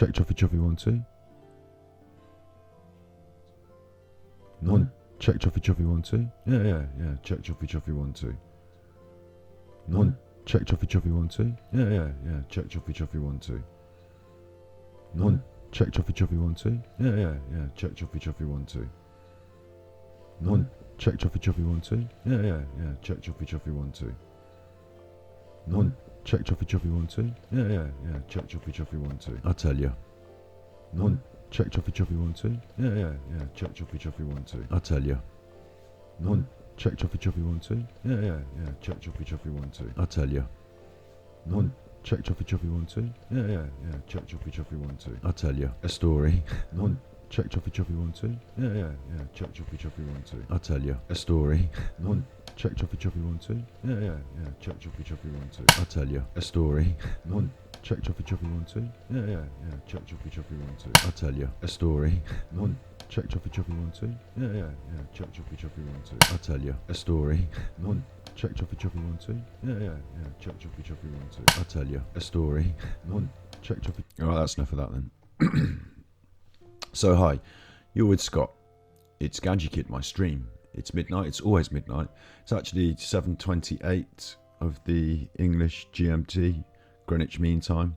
check chuffy chuffy 1 2. No. 1 check chuffy chuffy 1 2. Yeah. Check chuffy chuffy 1 2. No. 1 check chuffy chuffy 1 2. Yeah. Check chuffy chuffy 1 2. No. 1 check chuffy chuffy 1 2. Yeah. Check chuffy chuffy 1 2. No. 1 check chuffy chuffy 1 2. Yeah. Check chuffy chuffy 1 2. No. 1 check chuffy chuffy 1 2. Yeah. Check chuffy chuffy 1 2. I'll tell you. No. 1 check chuffy chuffy 1 2. Yeah. Check chuffy chuffy 1 2. I'll tell you. No. 1 check chuffy chuffy 1 2. Yeah. Check chuffy chuffy 1 2. I'll tell you. No. 1 check chuffy chuffy 1 2. Yeah. Check chuffy chuffy 1 2. I'll tell you a story. No. 1 check chuffy chuffy 1 2. Yeah. Check chuffy chuffy 1 2. I'll tell you a story. No. 1 check chuffy chuffy 1 2. Yeah. Check chuffy chuffy 1 2. I'll tell you a story. No. 1 check chuffy chuffy 1 2. Yeah. Check chuffy chuffy 1 2. I'll tell you a story. No. 1 check chuffy chuffy 1 2. Yeah. Check chuffy chuffy 1 2. I'll tell you a story. No. 1 check chuffy chuffy 1 2. Yeah. Check chuffy chuffy 1 2. I'll tell you a story. No. 1 check chuffy. Alright, that's enough of that then. So hi, you're with Scott. It's Ganji Kid, my stream. It's midnight. It's always midnight. It's actually 7:28 of the English GMT, Greenwich Mean Time.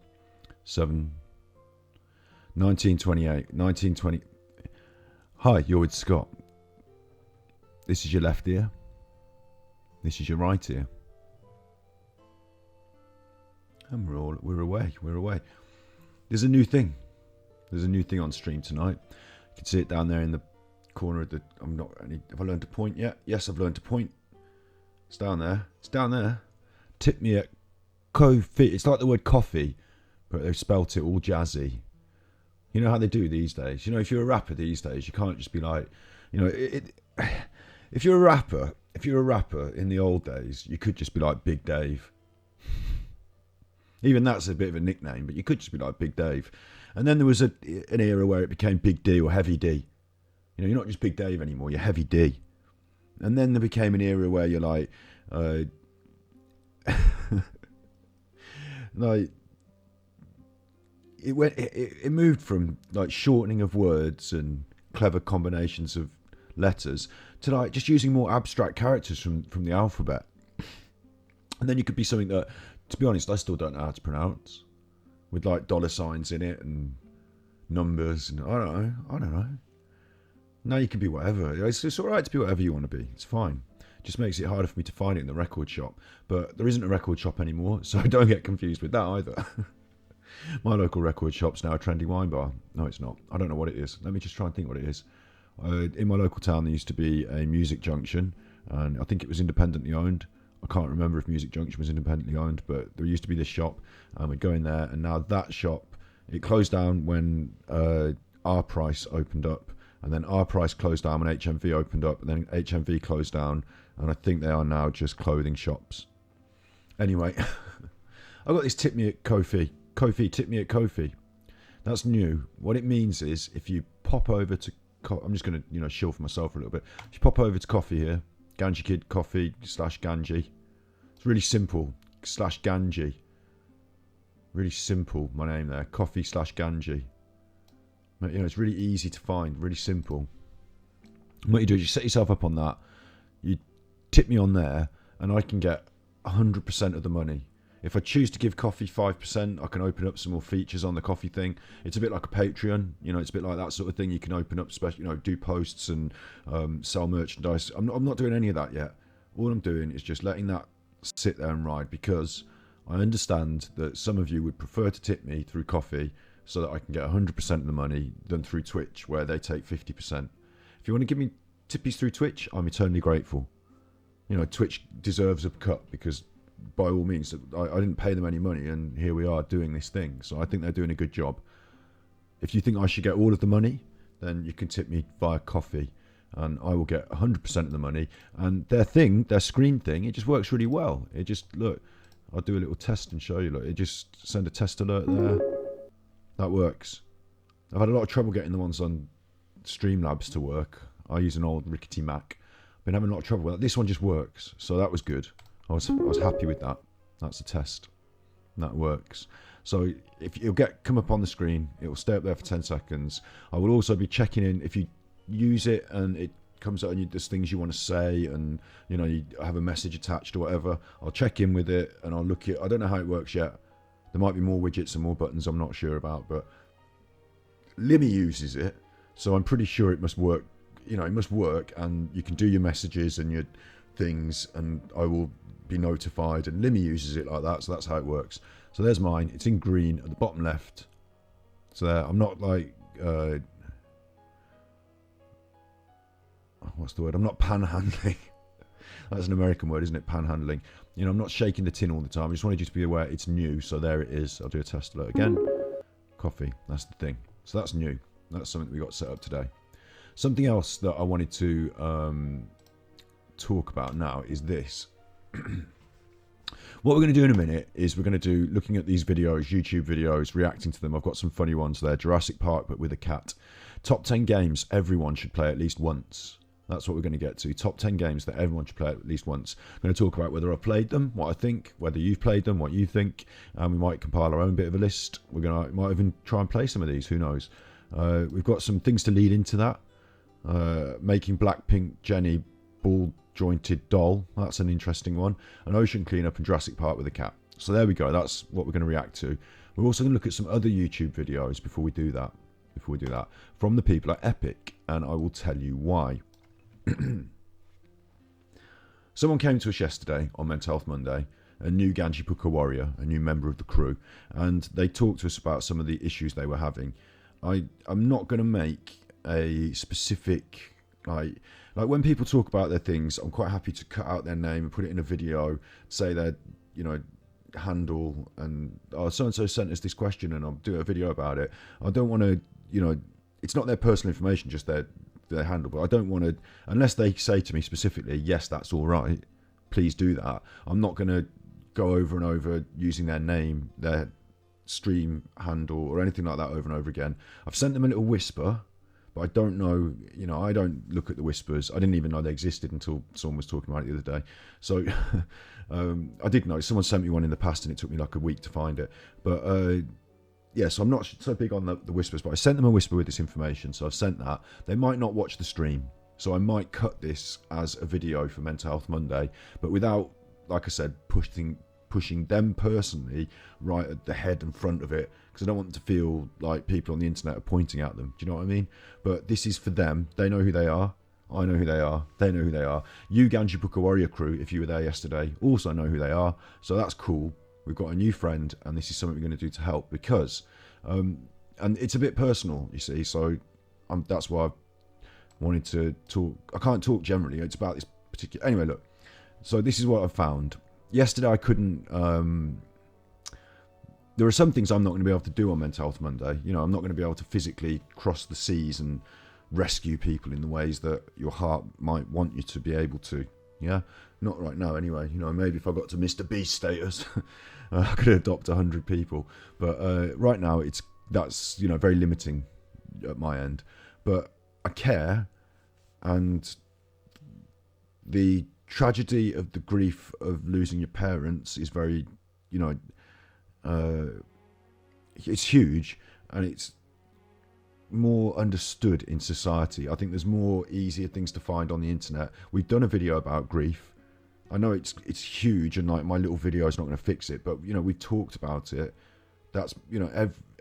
1920. Hi, you're with Scott. This is your left ear. This is your right ear. And we're away. There's a new thing. There's a new thing on stream tonight. You can see it down there in the corner of the... Have I learned to point yet? Yes, I've learned to point. It's down there. Tip me at coffee. It's like the word coffee, but they've spelt it all jazzy. You know how they do these days? You know, if you're a rapper these days, you can't just be like... You know, if you're a rapper in the old days, you could just be like Big Dave. Even that's a bit of a nickname, but you could just be like Big Dave. And then there was an era where it became Big D or Heavy D. You know, you're not just Big Dave anymore, you're Heavy D. And then there became an era where you're like, like it moved from like shortening of words and clever combinations of letters to like just using more abstract characters from the alphabet. And then you could be something that, to be honest, I still don't know how to pronounce, with like dollar signs in it and numbers and I don't know. Now you can be whatever. It's all right to be whatever you want to be. It's fine. It just makes it harder for me to find it in the record shop. But there isn't a record shop anymore, so don't get confused with that either. My local record shop's now a trendy wine bar. No, it's not. I don't know what it is. Let me just try and think what it is. In my local town, there used to be a Music Junction, and I think it was independently owned. I can't remember if Music Junction was independently owned, but there used to be this shop, and we'd go in there, and now that shop, it closed down when Our Price opened up, and then Our Price closed down when HMV opened up, and then HMV closed down, and I think they are now just clothing shops. Anyway, I got this tip me at Ko-fi. Ko-fi, tip me at Ko-fi. That's new. What it means is if you pop over to... I'm just going to, shill for myself for a little bit. If you pop over to coffee here, Ganji Kid Coffee /Ganji. It's really simple. /Ganji. Really simple, my name there. Coffee /Ganji. It's really easy to find. Really simple. And what you do is you set yourself up on that. You tip me on there, and I can get 100% of the money. If I choose to give coffee 5%, I can open up some more features on the coffee thing. It's a bit like a Patreon, it's a bit like that sort of thing. You can open up, do posts and sell merchandise. I'm not doing any of that yet. All I'm doing is just letting that sit there and ride, because I understand that some of you would prefer to tip me through coffee so that I can get 100% of the money than through Twitch, where they take 50%. If you want to give me tippies through Twitch, I'm eternally grateful. Twitch deserves a cut, because by all means, I didn't pay them any money, and here we are doing this thing. So I think they're doing a good job. If you think I should get all of the money, then you can tip me via coffee, and I will get 100% of the money. And their screen thing, it just works really well. It just, look, I'll do a little test and show you. Look, it just send a test alert there. That works. I've had a lot of trouble getting the ones on Streamlabs to work. I use an old rickety Mac. Been having a lot of trouble with that. This one just works, so that was good. I was happy with that. That's a test. That works. So if it'll come up on the screen, it will stay up there for 10 seconds. I will also be checking in if you use it and it comes out and there's things you want to say, and you have a message attached or whatever. I'll check in with it and I'll look at. I don't know how it works yet. There might be more widgets and more buttons I'm not sure about, but Limmy uses it, so I'm pretty sure it must work. It must work, and you can do your messages and your things, and I will be notified. And Limmy uses it like that, so that's how it works. So there's mine. It's in green at the bottom left. So there, I'm not like what's the word? I'm not panhandling. That's an American word, isn't it? Panhandling. I'm not shaking the tin all the time. I just wanted you to be aware it's new. So there it is. I'll do a test alert again. Coffee. That's the thing. So that's new. That's something that we got set up today. Something else that I wanted to talk about now is this. What we're going to do in a minute is we're going to do looking at these videos, YouTube videos, reacting to them. I've got some funny ones there. Jurassic Park, but with a cat. Top 10 games everyone should play at least once. That's what we're going to get to. Top 10 games that everyone should play at least once. I'm going to talk about whether I've played them, what I think, whether you've played them, what you think. We might compile our own bit of a list. Might even try and play some of these. Who knows? We've got some things to lead into that. Making BlackPink Jennie ball jointed doll. That's an interesting one. An ocean cleanup and Jurassic Park with a cat. So there we go. That's what we're going to react to. We're also going to look at some other YouTube videos before we do that. From the people at Epic, and I will tell you why. Someone came to us yesterday on Mental Health Monday, a new Ganjipuka warrior, a new member of the crew, and they talked to us about some of the issues they were having. I'm not going to make a specific like when people talk about their things, I'm quite happy to cut out their name and put it in a video, say their handle, and so and so sent us this question and I'll do a video about it. I don't want to, it's not their personal information, just their handle, but I don't want to, unless they say to me specifically, yes, that's all right, please do that. I'm not going to go over and over using their name, their stream handle or anything like that over and over again. I've sent them a little whisper, but I don't know, I don't look at the whispers. I didn't even know they existed until someone was talking about it the other day. So I did know. Someone sent me one in the past and it took me like a week to find it. But yeah, so I'm not so big on the whispers, but I sent them a whisper with this information. So I've sent that. They might not watch the stream. So I might cut this as a video for Mental Health Monday, but without, like I said, pushing them personally right at the head and front of it, because I don't want them to feel like people on the internet are pointing at them. Do you know what I mean? But this is for them. They know who they are. I know who they are. They know who they are. You Ganjipuka Warrior crew, if you were there yesterday, also know who they are. So that's cool. We've got a new friend, and this is something we're going to do to help, because and it's a bit personal, you see. So that's why I wanted to talk. I can't talk generally. It's about this particular. Anyway, look. So this is what I found. Yesterday I couldn't. There are some things I'm not going to be able to do on Mental Health Monday. I'm not going to be able to physically cross the seas and rescue people in the ways that your heart might want you to be able to. Yeah, not right now anyway. Maybe if I got to Mr. Beast status, I could adopt 100 people. But right now that's very limiting at my end. But I care, and the tragedy of the grief of losing your parents is very, it's huge, and it's more understood in society. I think there's more easier things to find on the internet. We've done a video about grief. I know it's huge, and like my little video is not going to fix it, but we've talked about it. That's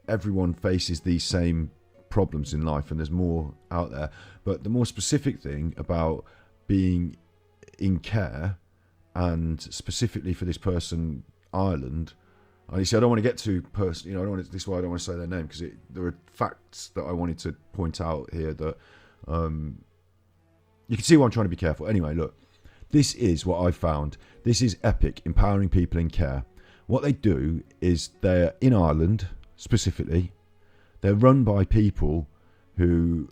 everyone faces these same problems in life, and there's more out there. But the more specific thing about being in care, and specifically for this person, Ireland. You see, I don't want to get too personal. This is why I don't want to say their name, because there are facts that I wanted to point out here that you can see why I'm trying to be careful. Anyway, look, this is what I found. This is Epic, empowering people in care. What they do is they're in Ireland specifically. They're run by people who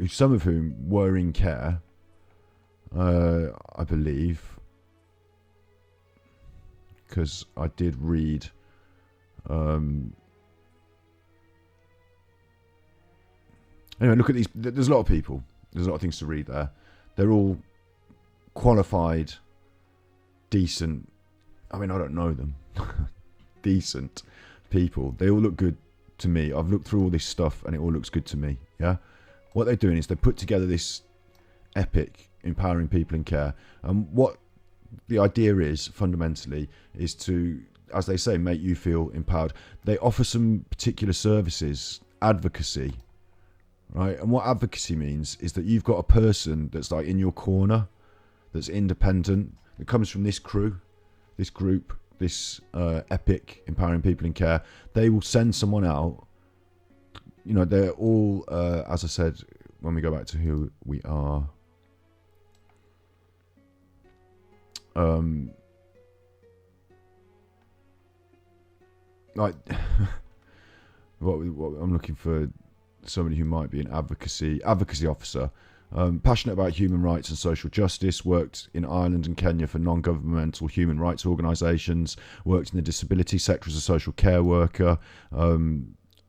some of whom were in care. I believe, because I did read anyway, look at these. There's a lot of people. There's a lot of things to read there. They're all qualified decent, I mean, I don't know them, decent people. They all look good to me. I've looked through all this stuff and it all looks good to me. Yeah. What they're doing is they put together this epic empowering people in care. And what the idea is fundamentally is to, as they say, make you feel empowered. They offer some particular services, advocacy, right? And what advocacy means is that you've got a person that's like in your corner, that's independent, that comes from this crew, this group, this epic empowering people in care. They will send someone out. You know, they're all, as I said, when we go back to who we are, like, what I'm looking for, somebody who might be an advocacy officer, passionate about human rights and social justice, worked in Ireland and Kenya for non-governmental human rights organisations, worked in the disability sector as a social care worker,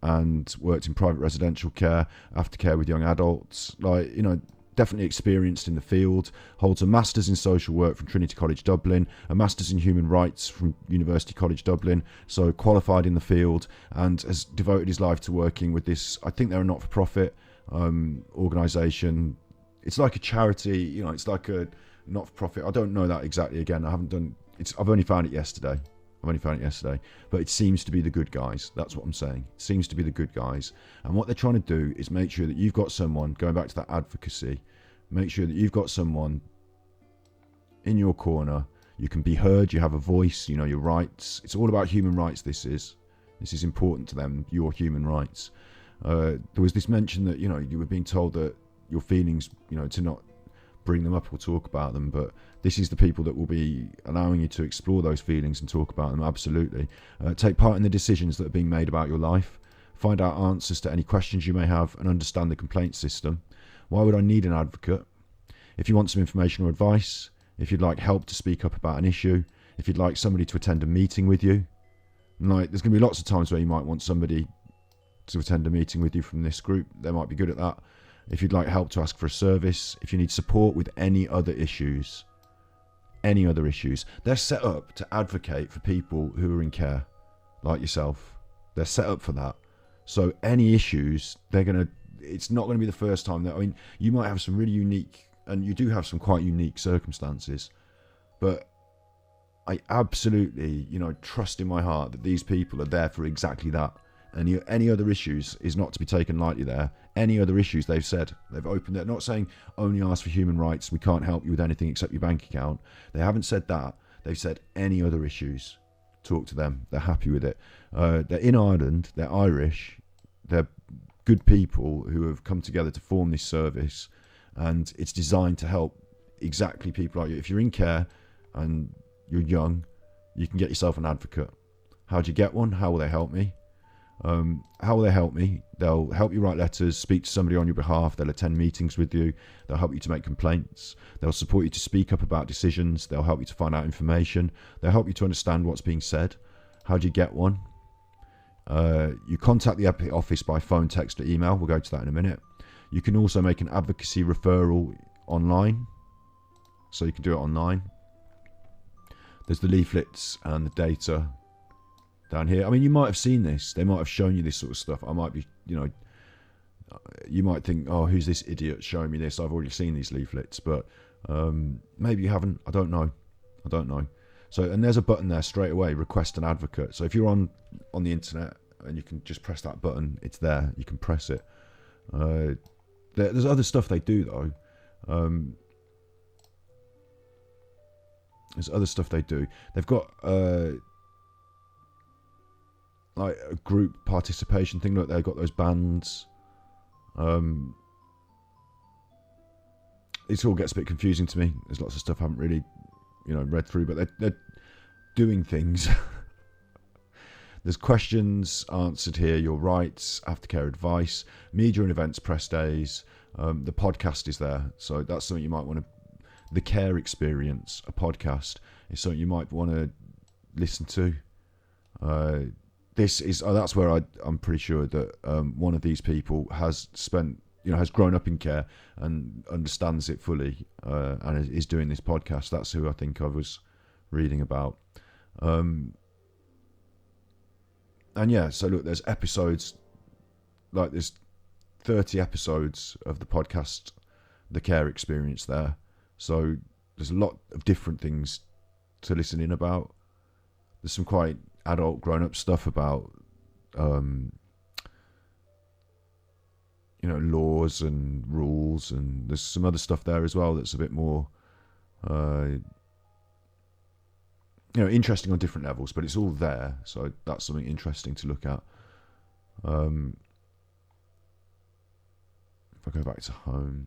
and worked in private residential care, aftercare with young adults. Like, you know, definitely experienced in the field, holds a Masters in Social Work from Trinity College Dublin, a Masters in Human Rights from University College Dublin, so qualified in the field, and has devoted his life to working with this, I think they're a not-for-profit organisation. It's like a charity, you know, it's like a not-for-profit. I don't know that exactly, again, I've only found it yesterday. But it seems to be the good guys. That's what I'm saying. It seems to be the good guys. And what they're trying to do is make sure that you've got someone, going back to that advocacy, make sure that you've got someone in your corner. You can be heard, you have a voice, you know your rights. It's all about human rights, this is important to them, your human rights. There was this mention that, you know, you were being told that your feelings, you know, to not bring them up or talk about them, but this is the people that will be allowing you to explore those feelings and talk about them. Absolutely. Take part in the decisions that are being made about your life, find out answers to any questions you may have, and understand the complaint system. Why would I need an advocate? If you want some information or advice, if you'd like help to speak up about an issue, if you'd like somebody to attend a meeting with you, like, there's going to be lots of times where you might want somebody to attend a meeting with you from this group. They might be good at that. If you'd like help to ask for a service, if you need support with any other issues, they're set up to advocate for people who are in care, like yourself. They're set up for that. So any issues, it's not going to be the first time that, I mean, you might have some really unique, and you do have some quite unique circumstances, but I absolutely, you know, trust in my heart that these people are there for exactly that. And any other issues is not to be taken lightly there. Any other issues, they've said, they've opened, they're not saying only ask for human rights, we can't help you with anything except your bank account. They haven't said that. They've said any other issues, talk to them. They're happy with it. They're in Ireland, they're Irish, they're good people who have come together to form this service, and it's designed to help exactly people like you. If you're in care and you're young, you can get yourself an advocate. How do you get one? How will they help me? How will they help me? They'll help you write letters, speak to somebody on your behalf, they'll attend meetings with you, they'll help you to make complaints, they'll support you to speak up about decisions, they'll help you to find out information, they'll help you to understand what's being said. How do you get one? You contact the Epic office by phone, text or email. We'll go to that in a minute. You can also make an advocacy referral online, so you can do it online. There's the leaflets and the data down here. I mean, you might have seen this. They might have shown you this sort of stuff. I might be, you know, you might think, oh, who's this idiot showing me this? I've already seen these leaflets, but maybe you haven't. I don't know. So, and there's a button there straight away, request an advocate. So if you're on the internet and you can just press that button, it's there. You can press it. There's other stuff they do though. There's other stuff they do. They've got like a group participation thing. Look, they've got those bands. It all gets a bit confusing to me. There's lots of stuff I haven't really, you know, read through, but they're doing things. There's questions answered here, your rights, aftercare advice, media and events press days. The podcast is there, so that's something you might want to. The care experience, a podcast, is something you might want to listen to. This is that's where I'm pretty sure that one of these people has spent, you know, has grown up in care and understands it fully, and is doing this podcast. That's who I think I was reading about. And yeah, so look, there's episodes, like there's 30 episodes of the podcast, The Care Experience there. So there's a lot of different things to listen in about. There's some quite adult, grown-up stuff about, laws and rules, and there's some other stuff there as well that's a bit more, interesting on different levels, but it's all there, so that's something interesting to look at. If I go back to home,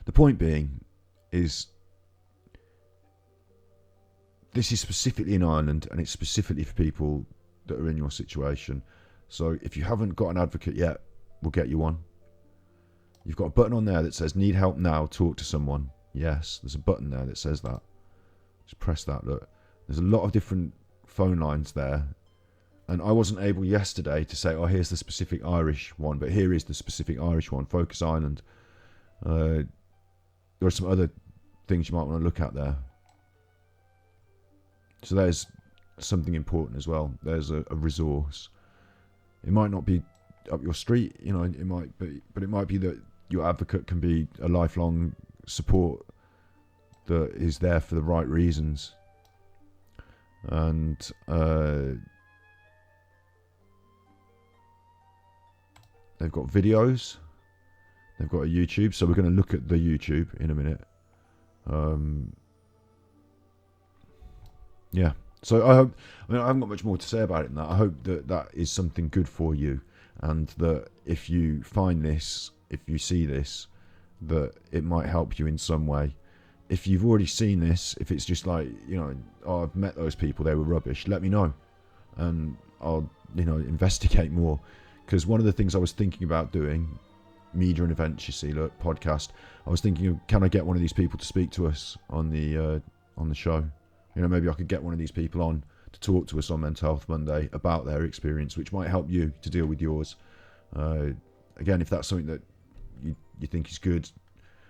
the point being is this is specifically in Ireland, and it's specifically for people that are in your situation. So if you haven't got an advocate yet, we'll get you one. You've got a button on there that says need help now, talk to someone. Yes, there's a button there that says that. Just press that. Look, there's a lot of different phone lines there, and I wasn't able yesterday to say, oh, here's the specific Irish one, but here is the specific Irish one, Focus Ireland. There are some other things you might want to look at there. So there's something important as well. There's a resource. It might not be up your street, it might be, but it might be that your advocate can be a lifelong support that is there for the right reasons. And they've got videos, they've got a YouTube, so we're going to look at the YouTube in a minute. Yeah, so I haven't got much more to say about it than that. I hope that that is something good for you, and that if you find this, if you see this, that it might help you in some way. If you've already seen this, if it's just like, oh, I've met those people, they were rubbish, let me know, and I'll, investigate more. Because one of the things I was thinking about doing, media and events, podcast, I was thinking of, can I get one of these people to speak to us on the show? Maybe I could get one of these people on to talk to us on Mental Health Monday about their experience, which might help you to deal with yours. Again, if that's something that you think is good,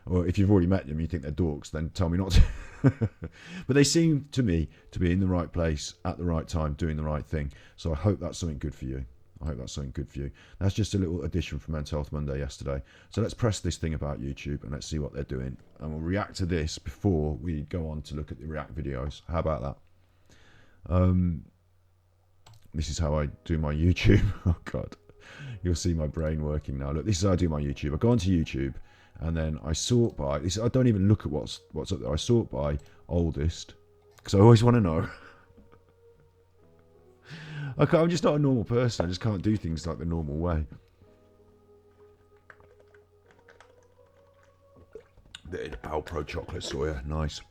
or if you've already met them, you think they're dorks, then tell me not to. But they seem to me to be in the right place at the right time, doing the right thing. So I hope that's something good for you. That's just a little addition from Mental Health Monday yesterday. So let's press this thing about YouTube and let's see what they're doing. And we'll react to this before we go on to look at the React videos. How about that? This is how I do my YouTube. Oh, God. You'll see my brain working now. Look, this is how I do my YouTube. I go onto YouTube and then I sort by... I don't even look at what's up there. I sort by oldest because I always want to know. I'm just not a normal person. I just can't do things like the normal way. The Alpro chocolate soya, nice.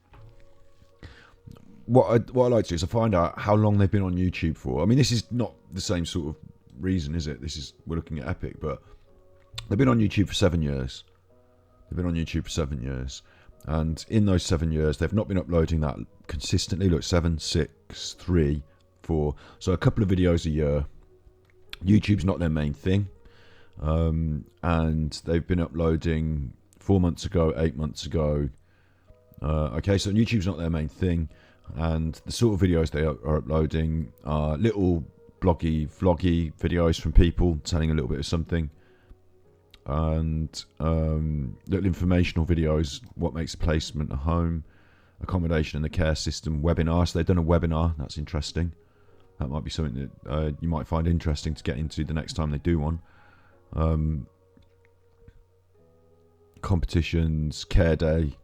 What I like to do is I find out how long they've been on YouTube for. I mean, this is not the same sort of reason, is it? We're looking at Epic, but they've been on YouTube for 7 years. And in those 7 years, they've not been uploading that consistently. Look, 7, 6, 3, 4. So a couple of videos a year. YouTube's not their main thing. And they've been uploading 4 months ago, 8 months ago. Okay, so YouTube's not their main thing. And the sort of videos they are uploading are little bloggy, vloggy videos from people telling a little bit of something. And little informational videos, what makes a placement a home, accommodation in the care system, webinars. So they've done a webinar, that's interesting. That might be something that you might find interesting to get into the next time they do one. Competitions, Care Day,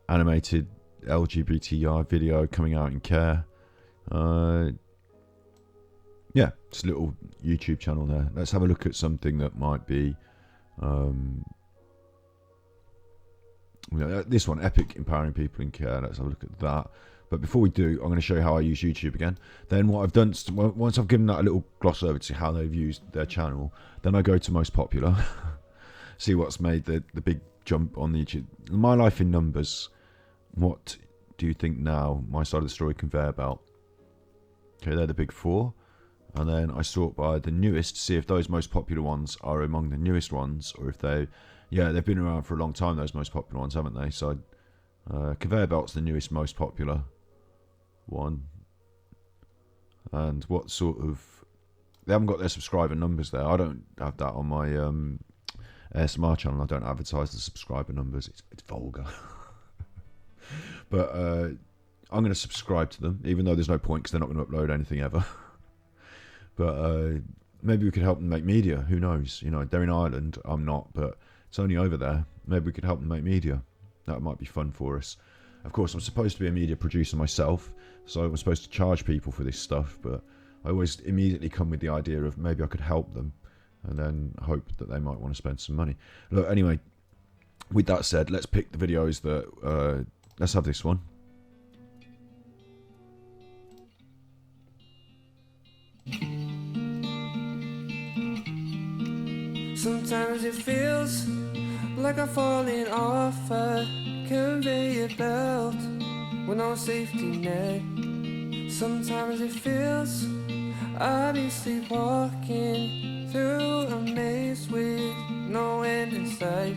animated LGBTI video coming out in care. Yeah, just a little YouTube channel there. Let's have a look at something that might be this one, Epic Empowering People in Care. Let's have a look at that. But before we do, I'm going to show you how I use YouTube again. Then what I've done, once I've given that a little gloss over to how they've used their channel, then I go to most popular, see what's made the big jump on the YouTube. My life in numbers. What do you think now? My side of the story, conveyor belt. Okay, they're the big 4. And then I sort by the newest, see if those most popular ones are among the newest ones, or if they've been around for a long time, those most popular ones, haven't they? So conveyor belt's the newest, most popular. one, and what sort of... They haven't got their subscriber numbers there. I don't have that on my ASMR channel. I don't advertise the subscriber numbers. It's vulgar. But I'm going to subscribe to them, even though there's no point because they're not going to upload anything ever. But maybe we could help them make media. Who knows? You know, they're in Ireland. I'm not, but it's only over there. Maybe we could help them make media. That might be fun for us. Of course, I'm supposed to be a media producer myself, so I'm supposed to charge people for this stuff, but I always immediately come with the idea of maybe I could help them and then hope that they might want to spend some money. Look, anyway, with that said, let's pick the videos that... let's have this one. Sometimes it feels like I'm falling off a conveyor belt with no safety net. Sometimes it feels I'll be sleepwalking through a maze with no end in sight.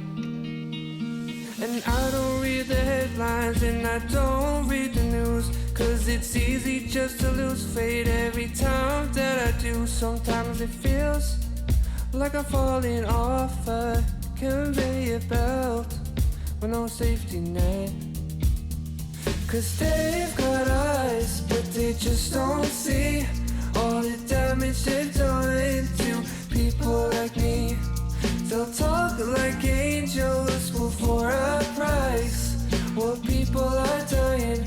And I don't read the headlines and I don't read the news, 'cause it's easy just to lose faith every time that I do. Sometimes it feels like I'm falling off a conveyor belt with no safety net. 'Cause they've got eyes, but they just don't see all the damage they've done to people like me. They'll talk like angels, but for a price. Well, people are dying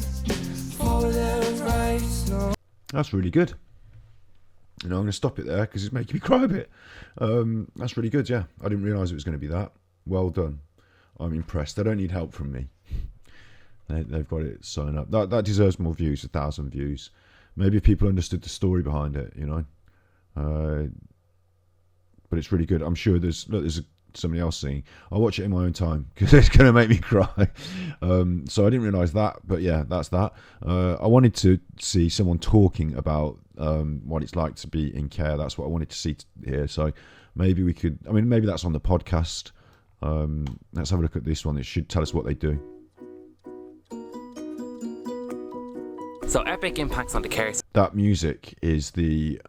for their rights. No. That's really good. You know, I'm going to stop it there because it's making me cry a bit. That's really good, yeah. I didn't realise it was going to be that. Well done. I'm impressed. They don't need help from me. They've got it sewn up. That deserves more views, 1,000 views. Maybe if people understood the story behind it, you know. But it's really good. I'm sure there's somebody else singing. I'll watch it in my own time because it's going to make me cry. So I didn't realise that. But yeah, that's that. I wanted to see someone talking about what it's like to be in care. That's what I wanted to see here. So maybe we could... I mean, maybe that's on the podcast. Let's have a look at this one. It should tell us what they do. So epic impacts on the care. That music is the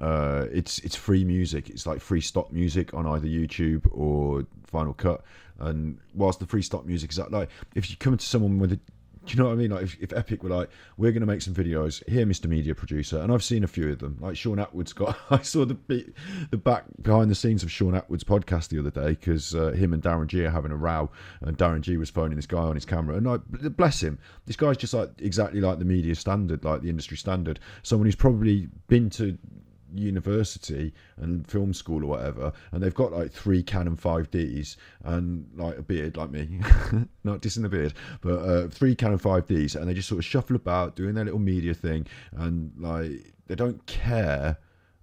it's free music. It's like free stock music on either YouTube or Final Cut. And whilst the free stock music is like if you come to someone with a... Do you know what I mean? Like if Epic were like, we're going to make some videos here, Mr. Media Producer, and I've seen a few of them. Like Sean Atwood's got... I saw the back behind the scenes of Sean Atwood's podcast the other day because him and Darren G are having a row, and Darren G was phoning this guy on his camera, and like, bless him, this guy's just like exactly like the media standard, like the industry standard. Someone who's probably been to university and film school or whatever, and they've got like 3 Canon 5Ds and like a beard like me, not dissing the beard, but 3 Canon 5Ds, and they just sort of shuffle about doing their little media thing, and like they don't care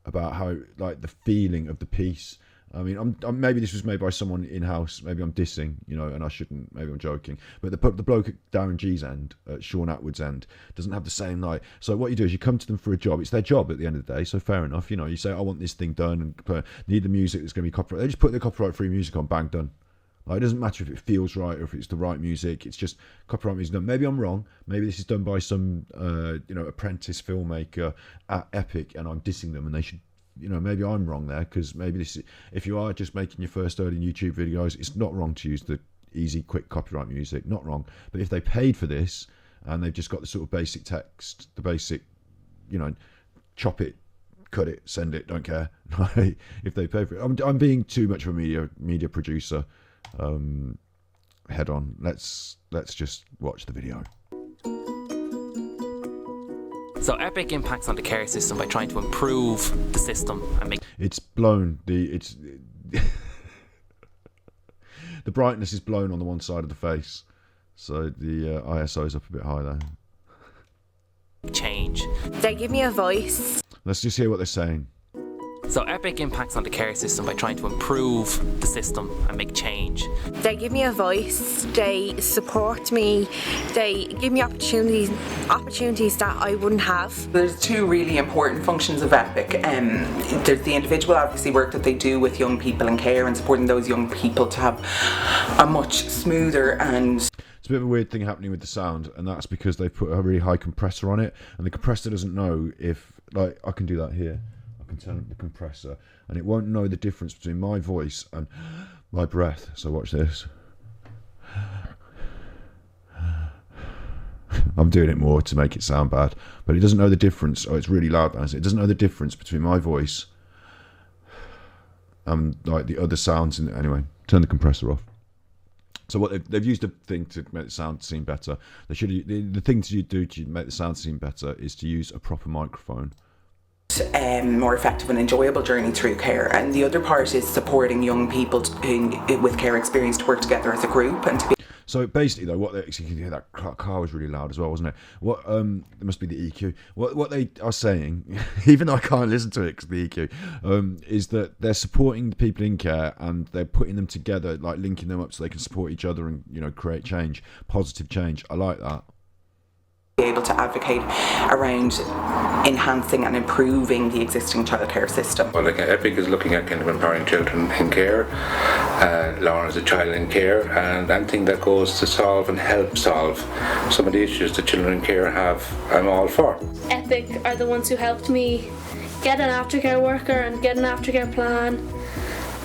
about how, like, the feeling of the piece. I mean, I'm maybe this was made by someone in-house. Maybe I'm dissing, you know, and I shouldn't. Maybe I'm joking. But the bloke at Darren G's end, at Sean Atwood's end, doesn't have the same, like... So what you do is you come to them for a job. It's their job at the end of the day, so fair enough. You know, you say, I want this thing done, and need the music that's going to be copyright. They just put the copyright-free music on, bang, done. Like, it doesn't matter if it feels right or if it's the right music. It's just copyright music done. Maybe I'm wrong. Maybe this is done by some, you know, apprentice filmmaker at Epic, and I'm dissing them, and they should... You know, maybe I'm wrong there, because maybe this is, if you are just making your first early YouTube videos, it's not wrong to use the easy, quick copyright music, not wrong. But if they paid for this and they've just got the sort of basic text, the basic, you know, chop it, cut it, send it, don't care. Right? If they pay for it, I'm being too much of a media producer. Head on. Let's just watch the video. So Epic impacts on the care system by trying to improve the system and make... It's blown. The brightness is blown on the one side of the face, so the ISO is up a bit high there. Change. They give me a voice. Let's just hear what they're saying. So Epic impacts on the care system by trying to improve the system and make change. They give me a voice. They support me. They give me opportunities that I wouldn't have. There's 2 really important functions of Epic. There's the individual, obviously, work that they do with young people in care and supporting those young people to have a much smoother and... It's a bit of a weird thing happening with the sound, and that's because they've put a really high compressor on it, and the compressor doesn't know if, like, I can do that here. I can turn up the compressor, and it won't know the difference between my voice and my breath. So watch this. I'm doing it more to make it sound bad, but it doesn't know the difference. Oh, it's really loud. It doesn't know the difference between my voice and like the other sounds. Anyway, turn the compressor off. So what they've used a thing to make the sound seem better. They should the thing to do to make the sound seem better is to use a proper microphone. More effective and enjoyable journey through care, and the other part is supporting young people with care experience to work together as a group and to be. So basically, though, you can hear that car was really loud as well, wasn't it? What there must be the EQ. What they are saying, even though I can't listen to it because the EQ, is that they're supporting the people in care and they're putting them together, like linking them up so they can support each other and create change, positive change. I like that. Be able to advocate around enhancing and improving the existing childcare system. Well, like EPIC is looking at kind of empowering children in care, Lauren is a child in care, and anything that goes to solve and help solve some of the issues that children in care have, I'm all for. EPIC are the ones who helped me get an aftercare worker and get an aftercare plan,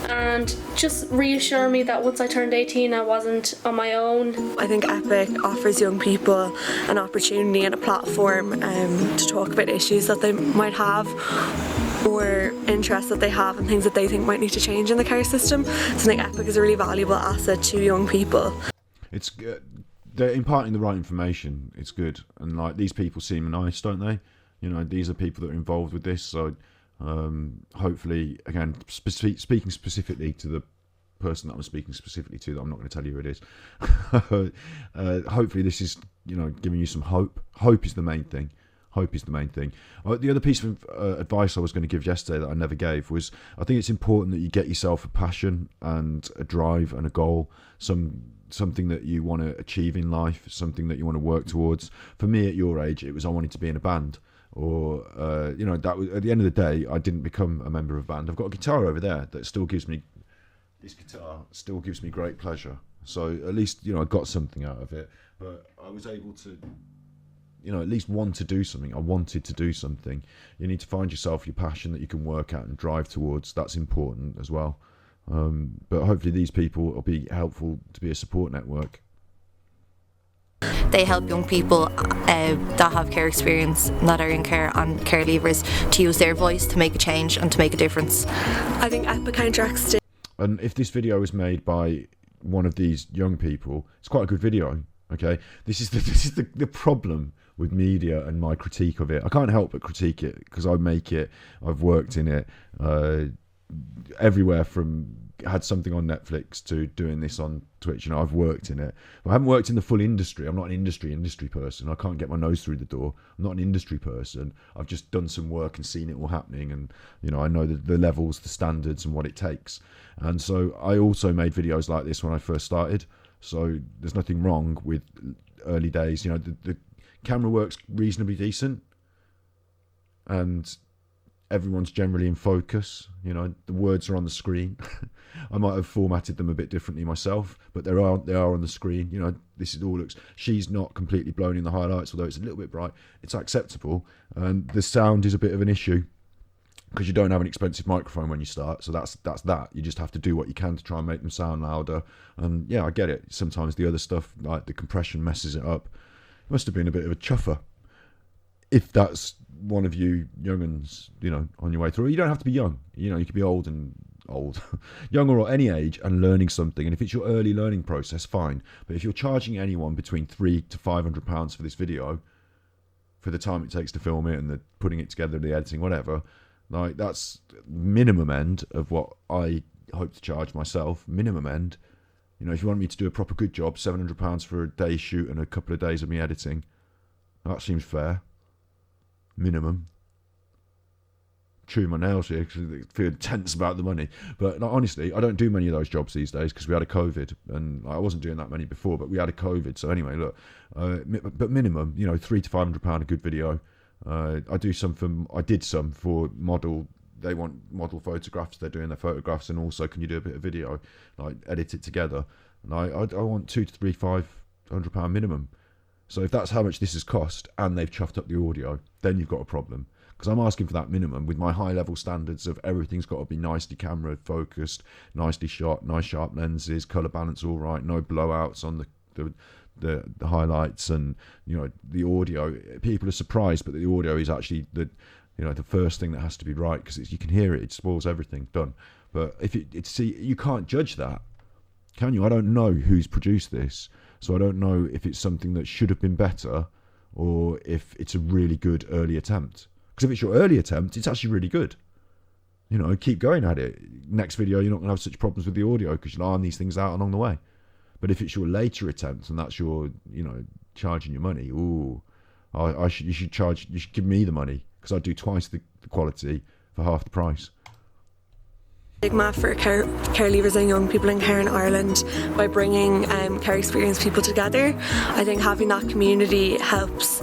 and just reassure me that once I turned 18 I wasn't on my own. I think EPIC offers young people an opportunity and a platform to talk about issues that they might have or interests that they have and things that they think might need to change in the care system. So I think EPIC is a really valuable asset to young people. It's they're imparting the right information. It's good, and like these people seem nice, don't they? These are people that are involved with this, so hopefully, again, speaking specifically to the person that I'm speaking specifically to, that I'm not going to tell you who it is. Hopefully this is giving you some hope. Hope is the main thing. The other piece of advice I was going to give yesterday that I never gave was, I think it's important that you get yourself a passion and a drive and a goal, something that you want to achieve in life, something that you want to work towards. For me at your age, it was I wanted to be in a band. Or that was, at the end of the day, I didn't become a member of a band. I've got a guitar over there that still gives me great pleasure. So at least I got something out of it. But I was able to at least want to do something. I wanted to do something. You need to find yourself your passion that you can work at and drive towards. That's important as well. But hopefully these people will be helpful to be a support network. They help young people that have care experience, that are in care and care leavers, to use their voice to make a change and to make a difference. I think EPIC counteracts. And if this video was made by one of these young people, it's quite a good video. Okay, this is the problem with media and my critique of it. I can't help but critique it because I make it. I've worked in it everywhere from. Had something on Netflix to doing this on Twitch. I've worked in it. But I haven't worked in the full industry. I'm not an industry person. I can't get my nose through the door. I'm not an industry person. I've just done some work and seen it all happening, and I know the levels, the standards, and what it takes. And so I also made videos like this when I first started. So there's nothing wrong with early days. The camera works reasonably decent, and everyone's generally in focus. The words are on the screen. I might have formatted them a bit differently myself, but they are on the screen. This is all looks. She's not completely blown in the highlights, although it's a little bit bright. It's acceptable, and the sound is a bit of an issue because you don't have an expensive microphone when you start. So that's that. You just have to do what you can to try and make them sound louder. And yeah, I get it. Sometimes the other stuff, like the compression, messes it up. It must have been a bit of a chuffer. If that's one of you young'uns, on your way through. You don't have to be young. You could be old, young or any age, and learning something. And if it's your early learning process, fine. But if you're charging anyone between £300 to £500 for this video, for the time it takes to film it and the putting it together, the editing, whatever, like that's minimum end of what I hope to charge myself. Minimum end. If you want me to do a proper good job, £700 for a day's shoot and a couple of days of me editing, that seems fair. Minimum. Chewing my nails here because I feel tense about the money. But honestly, I don't do many of those jobs these days because we had a COVID, and I wasn't doing that many before, but we had a COVID. So anyway, look, but minimum, £300 to £500 a good video. I did some for model. They want model photographs. They're doing their photographs, and also, can you do a bit of video, like edit it together? And I want £2,000 to £100 minimum. So if that's how much this has cost and they've chuffed up the audio, then you've got a problem. Because I'm asking for that minimum with my high level standards of everything's got to be nicely camera focused, nicely shot, nice sharp lenses, colour balance all right, no blowouts on the highlights, and the audio. People are surprised, but the audio is actually the first thing that has to be right, because you can hear it. It spoils everything. Done. But if you can't judge that, can you? I don't know who's produced this, so I don't know if it's something that should have been better or if it's a really good early attempt. Because if it's your early attempt, it's actually really good. Keep going at it. Next video, you're not going to have such problems with the audio because you'll iron these things out along the way. But if it's your later attempt and that's your, charging your money, you should give me the money, because I do twice the quality for half the price. Stigma for care leavers and young people in care in Ireland by bringing care experienced people together. I think having that community helps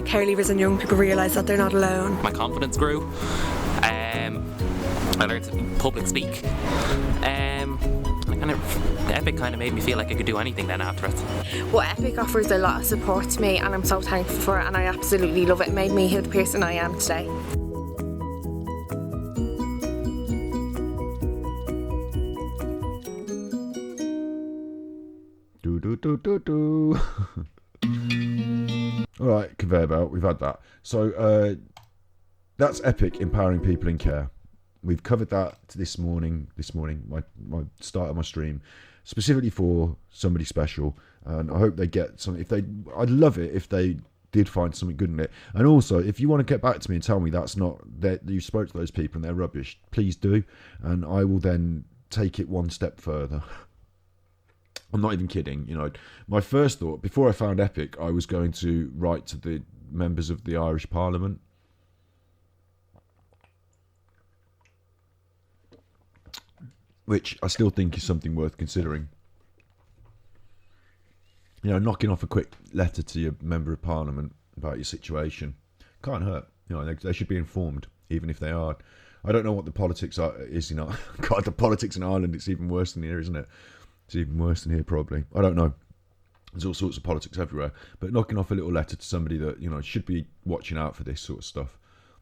care leavers and young people realise that they're not alone. My confidence grew. I learned to public speak. Epic kind of made me feel like I could do anything then after it. Well, Epic offers a lot of support to me, and I'm so thankful for it, and I absolutely love it. It made me the person I am today. Alright, conveyor belt, we've had that. So that's Epic empowering people in care. We've covered that this morning, my start of my stream, specifically for somebody special, and I hope they get something. I'd love it if they did find something good in it. And also, if you want to get back to me and tell me that you spoke to those people and they're rubbish, please do, and I will then take it one step further. I'm not even kidding. My first thought before I found Epic, I was going to write to the members of the Irish Parliament. Which I still think is something worth considering. Knocking off a quick letter to your member of Parliament about your situation can't hurt. They should be informed, even if they are. I don't know what the politics is. God, the politics in Ireland, it's even worse than here, isn't it? It's even worse than here, probably. I don't know. There's all sorts of politics everywhere. But knocking off a little letter to somebody that, should be watching out for this sort of stuff,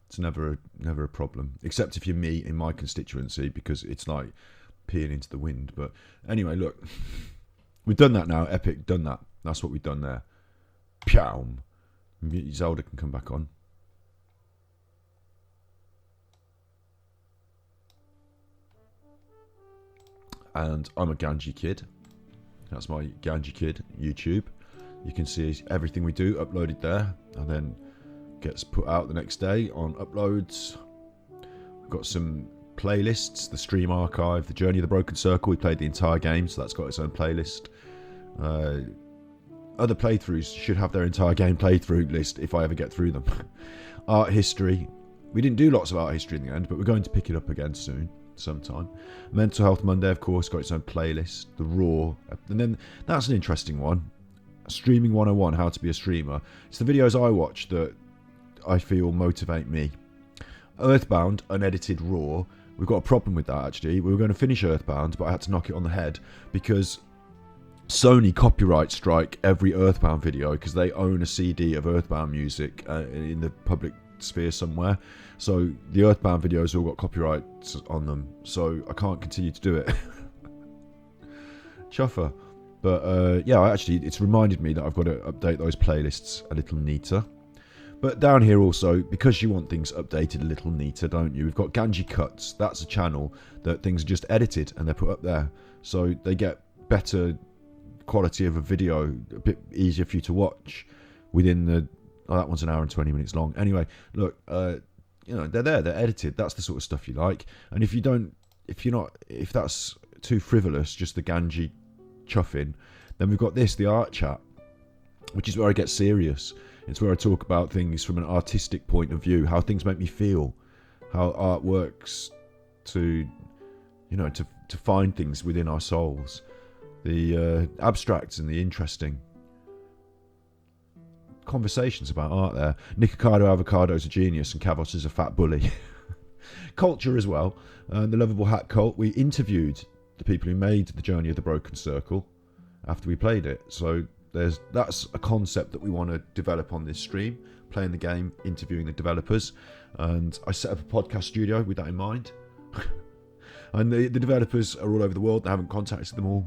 it's never a problem. Except if you're me in my constituency, because it's like peeing into the wind. But anyway, look. We've done that now. Epic, done that. That's what we've done there. Pyow. Zelda can come back on. And I'm a Ganji Kid. That's my Ganji Kid YouTube. You can see everything we do uploaded there, and then gets put out the next day on uploads. We've got some playlists, the stream archive, the Journey of the Broken Circle. We played the entire game, so that's got its own playlist. Other playthroughs should have their entire game playthrough list if I ever get through them. Art history. We didn't do lots of art history in the end, but we're going to pick it up again soon. Sometime. Mental Health Monday, of course, got its own playlist. The Raw, and then that's an interesting one. Streaming 101, how to be a streamer. It's the videos I watch that I feel motivate me. Earthbound, unedited Raw. We've got a problem with that, actually. We were going to finish Earthbound, but I had to knock it on the head because Sony copyright strike every Earthbound video because they own a CD of Earthbound music in the public sphere somewhere. So the Earthbound videos all got copyrights on them, so I can't continue to do it. Chuffer. But it's reminded me that I've got to update those playlists a little neater. But down here also, because you want things updated a little neater, don't you? We've got Ganji Cuts. That's a channel that things are just edited and they're put up there, so they get better quality of a video, a bit easier for you to watch within the. Oh, that one's an hour and 20 minutes long. Anyway, look, they're there, they're edited. That's the sort of stuff you like. And if that's too frivolous, just the Ganji chuffing, then we've got the art chat, which is where I get serious. It's where I talk about things from an artistic point of view, how things make me feel, how art works to find things within our souls, the abstract and the interesting. Conversations about art there. Nikocado Avocado's a genius and Kavos is a fat bully. Culture as well. The Lovable Hat Cult. We interviewed the people who made the Journey of the Broken Circle after we played it. So That's a concept that we want to develop on this stream, playing the game, interviewing the developers, and I set up a podcast studio with that in mind. And the developers are all over the world. They haven't contacted them all.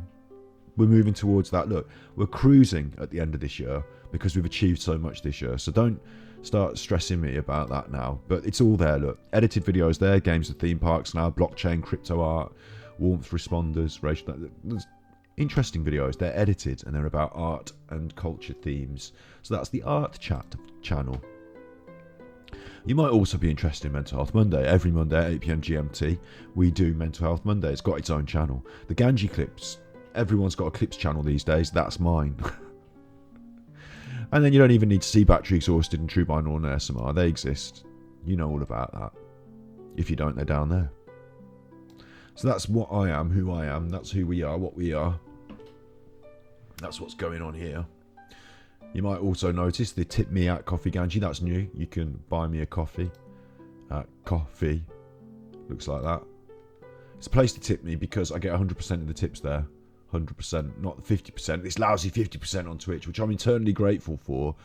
We're moving towards that. Look, we're cruising at the end of this year because we've achieved so much this year. So don't start stressing me about that now. But it's all there. Look, edited videos there, games and theme parks now, blockchain, crypto art, warmth responders, racial. There's interesting videos. They're edited and they're about art and culture themes. So that's the Art Chat channel. You might also be interested in Mental Health Monday. Every Monday at 8 PM GMT, we do Mental Health Monday. It's got its own channel. The Ganji Clips. Everyone's got a Clips channel these days. That's mine. And then you don't even need to see Battery Exhausted and True Binaural and ASMR. They exist. You know all about that. If you don't, they're down there. So that's what I am, who I am. That's who we are, what we are. That's what's going on here. You might also notice the Tip Me at Coffee Ganji. That's new. You can buy me a coffee at Coffee. Looks like that. It's a place to tip me because I get 100% of the tips there. 100%, not 50%. This lousy 50% on Twitch, which I'm eternally grateful for.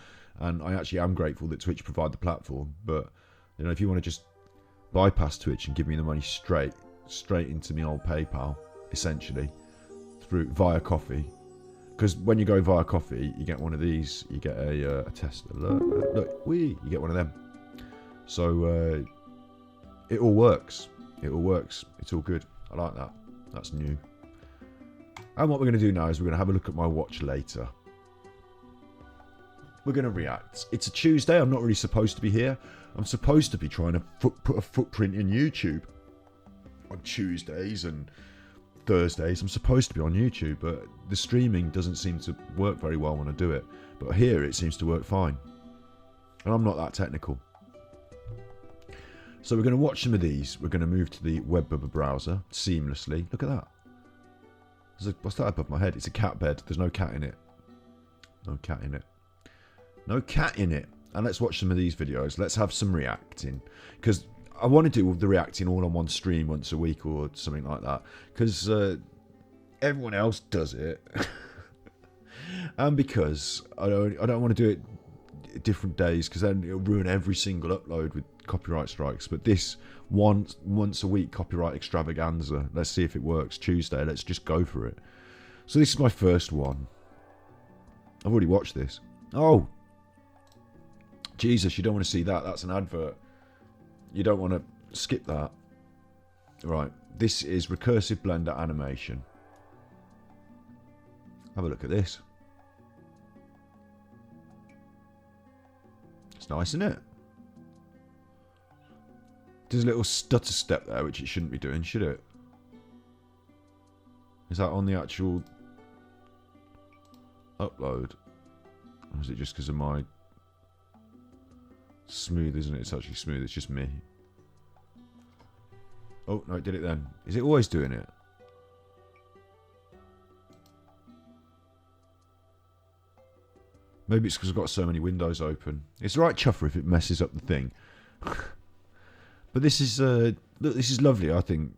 And I actually am grateful that Twitch provide the platform. But, you know, if you want to just bypass Twitch and give me the money straight into my old PayPal, essentially, via coffee. Because when you go via coffee, you get one of these. You get a test alert. Look, you get one of them. So it all works. It all works. It's all good. I like that. That's new. And what we're going to do now is we're going to have a look at my watch later. We're going to react. It's a Tuesday. I'm not really supposed to be here. I'm supposed to be trying to put a footprint in YouTube on Tuesdays and Thursdays. I'm supposed to be on YouTube, but the streaming doesn't seem to work very well when I do it. But here it seems to work fine. And I'm not that technical. So we're going to watch some of these. We're going to move to the WebBubba browser seamlessly. Look at that. What's that above my head? It's a cat bed. There's no cat in it. No cat in it. No cat in it. And let's watch some of these videos. Let's have some reacting. Because I want to do the reacting all on one stream once a week or something like that. Because everyone else does it. And because I don't want to do it different days, because then it'll ruin every single upload with copyright strikes. But this once a week copyright extravaganza, let's see if it works. Tuesday, let's just go for it. So this is my first one. I've already watched this. Oh, Jesus, you don't want to see that. That's an advert. You don't want to skip that. Right, this is recursive blender animation. Have a look at this. It's nice, isn't it? There's a little stutter step there, which it shouldn't be doing, should it? Is that on the actual upload? Or is it just because of my... Smooth, isn't it? It's actually smooth. It's just me. Oh, no, it did it then. Is it always doing it? Maybe it's because I've got so many windows open. It's the right chuffer if it messes up the thing. But this is look, this is lovely. I think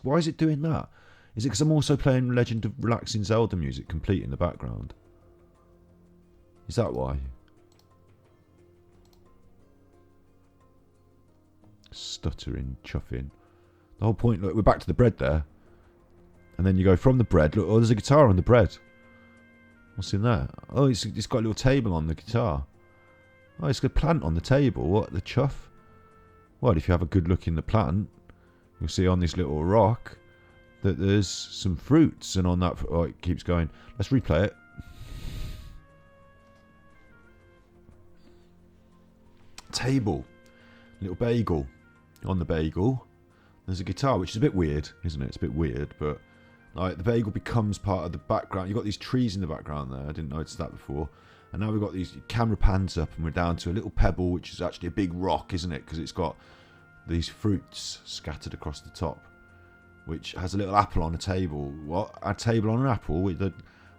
why is it doing that? Is it because I'm also playing Legend of Relaxing Zelda music complete in the background? Is that why? Stuttering, chuffing. The whole point. Look, we're back to the bread there, and then you go from the bread. Look, there's a guitar on the bread. What's in there? Oh, it's got a little table on the guitar. Oh, it's got a plant on the table. What the chuff? Well, if you have a good look in the plant, you'll see on this little rock that there's some fruits, and on that, oh, it keeps going. Let's replay it. Table, little bagel. On the bagel, there's a guitar, which is a bit weird, isn't it? It's a bit weird, but like the bagel becomes part of the background. You've got these trees in the background there. I didn't notice that before. And now we've got these camera pans up, and we're down to a little pebble, which is actually a big rock, isn't it? Because it's got these fruits scattered across the top, which has a little apple on a table. What? A table on an apple with a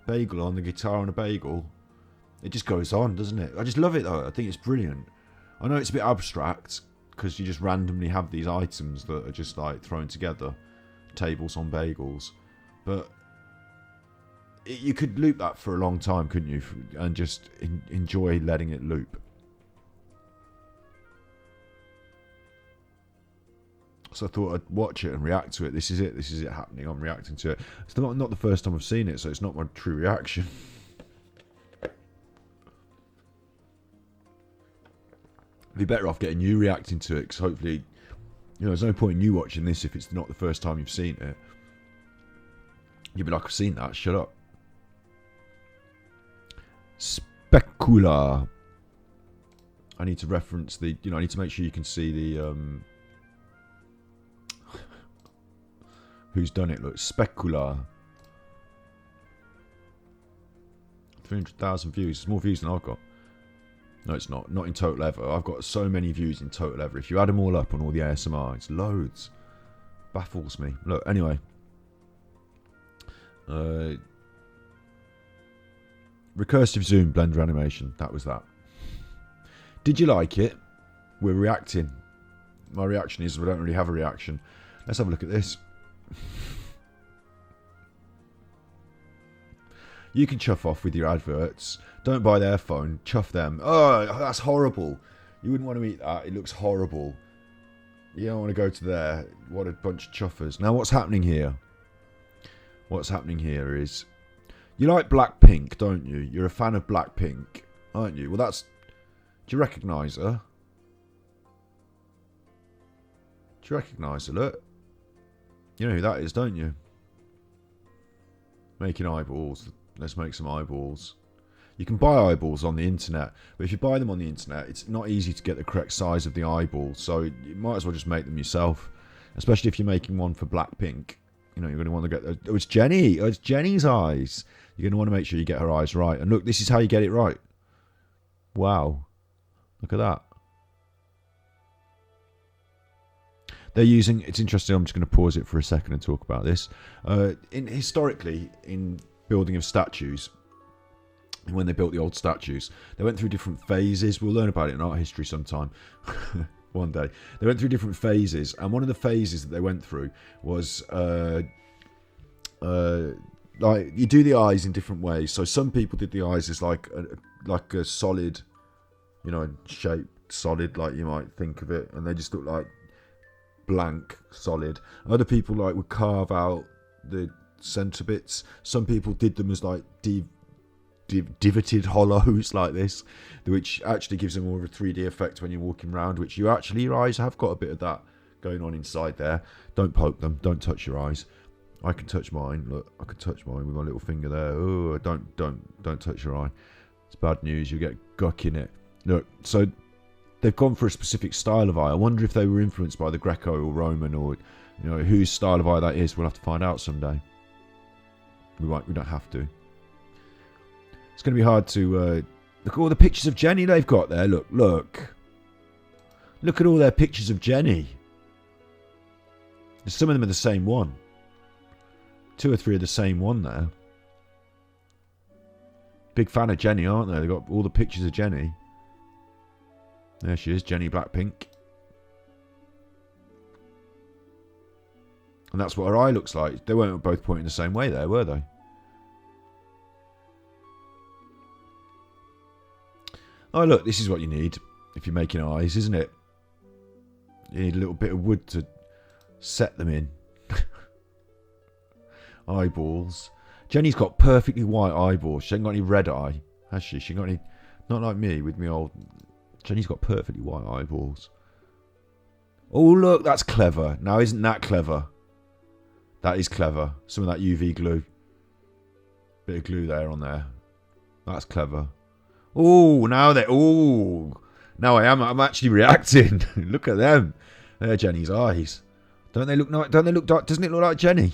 bagel on the guitar on a bagel. It just goes on, doesn't it? I just love it though. I think it's brilliant. I know it's a bit abstract because you just randomly have these items that are just like thrown together, tables on bagels, but you could loop that for a long time, couldn't you? And just enjoy letting it loop. So I thought I'd watch it and react to it. This is it. This is it happening. I'm reacting to it. It's not the first time I've seen it, so it's not my true reaction. Be better off getting you reacting to it, because hopefully, there's no point in you watching this if it's not the first time you've seen it. You'd be like, I've seen that. Shut up. Specula. I need to reference the. I need to make sure you can see the. Who's done it? Look, Specula. 300,000 views. It's more views than I've got. No, it's not. Not in total ever. I've got so many views in total ever. If you add them all up on all the ASMR, it's loads. Baffles me. Look, anyway. Recursive zoom, Blender animation. That was that. Did you like it? We're reacting. My reaction is we don't really have a reaction. Let's have a look at this. You can chuff off with your adverts. Don't buy their phone. Chuff them. Oh, that's horrible. You wouldn't want to eat that. It looks horrible. You don't want to go to there. What a bunch of chuffers. Now, what's happening here? What's happening here is... You like BlackPink, don't you? You're a fan of BlackPink, aren't you? Well, that's... Do you recognise her? Do you recognise her? Look. You know who that is, don't you? Making eyeballs. Let's make some eyeballs. You can buy eyeballs on the internet, but if you buy them on the internet, it's not easy to get the correct size of the eyeball, so you might as well just make them yourself, especially if you're making one for BlackPink. You're going to want to get... Oh, it's Jennie! Oh, it's Jennie's eyes! You're going to want to make sure you get her eyes right. And look, this is how you get it right. Wow. Look at that. They're using... It's interesting, I'm just going to pause it for a second and talk about this. Historically, in building of statues, when they built the old statues, they went through different phases. We'll learn about it in art history sometime. One day. They went through different phases, and one of the phases that they went through was like you do the eyes in different ways. So some people did the eyes as like a solid, shaped solid, like you might think of it, and they just look like blank solid. Other people would carve out the center bits. Some people did them as like divoted hollows like this, which actually gives them more of a 3D effect when you're walking around, which your eyes have got a bit of that going on inside there. Don't poke them, don't touch your eyes. I can touch mine. Look, I can touch mine with my little finger there. Oh, don't touch your eye. It's bad news. You get guck in it. Look, so they've gone for a specific style of eye. I wonder if they were influenced by the Greco or Roman, or whose style of eye that is. We'll have to find out someday. We don't have to. It's going to be hard to look at all the pictures of Jennie they've got there. Look at all their pictures of Jennie. Some of them are the same one. 2 or 3 are the same one there. Big fan of Jennie, aren't they? They've got all the pictures of Jennie. There she is, Jennie BlackPink. And that's what her eye looks like. They weren't both pointing the same way there, were they? Oh, look, this is what you need if you're making eyes, isn't it? You need a little bit of wood to set them in. Eyeballs. Jennie's got perfectly white eyeballs. She ain't got any red eye, has she? She ain't got any... Not like me with me old... Jennie's got perfectly white eyeballs. Oh, look, that's clever. Now, isn't that clever? That is clever. Some of that UV glue. Bit of glue there on there. That's clever. Oh, now they're... Oh, now I'm actually reacting. Look at them. They're Jennie's eyes. Don't they look dark? Doesn't it look like Jennie?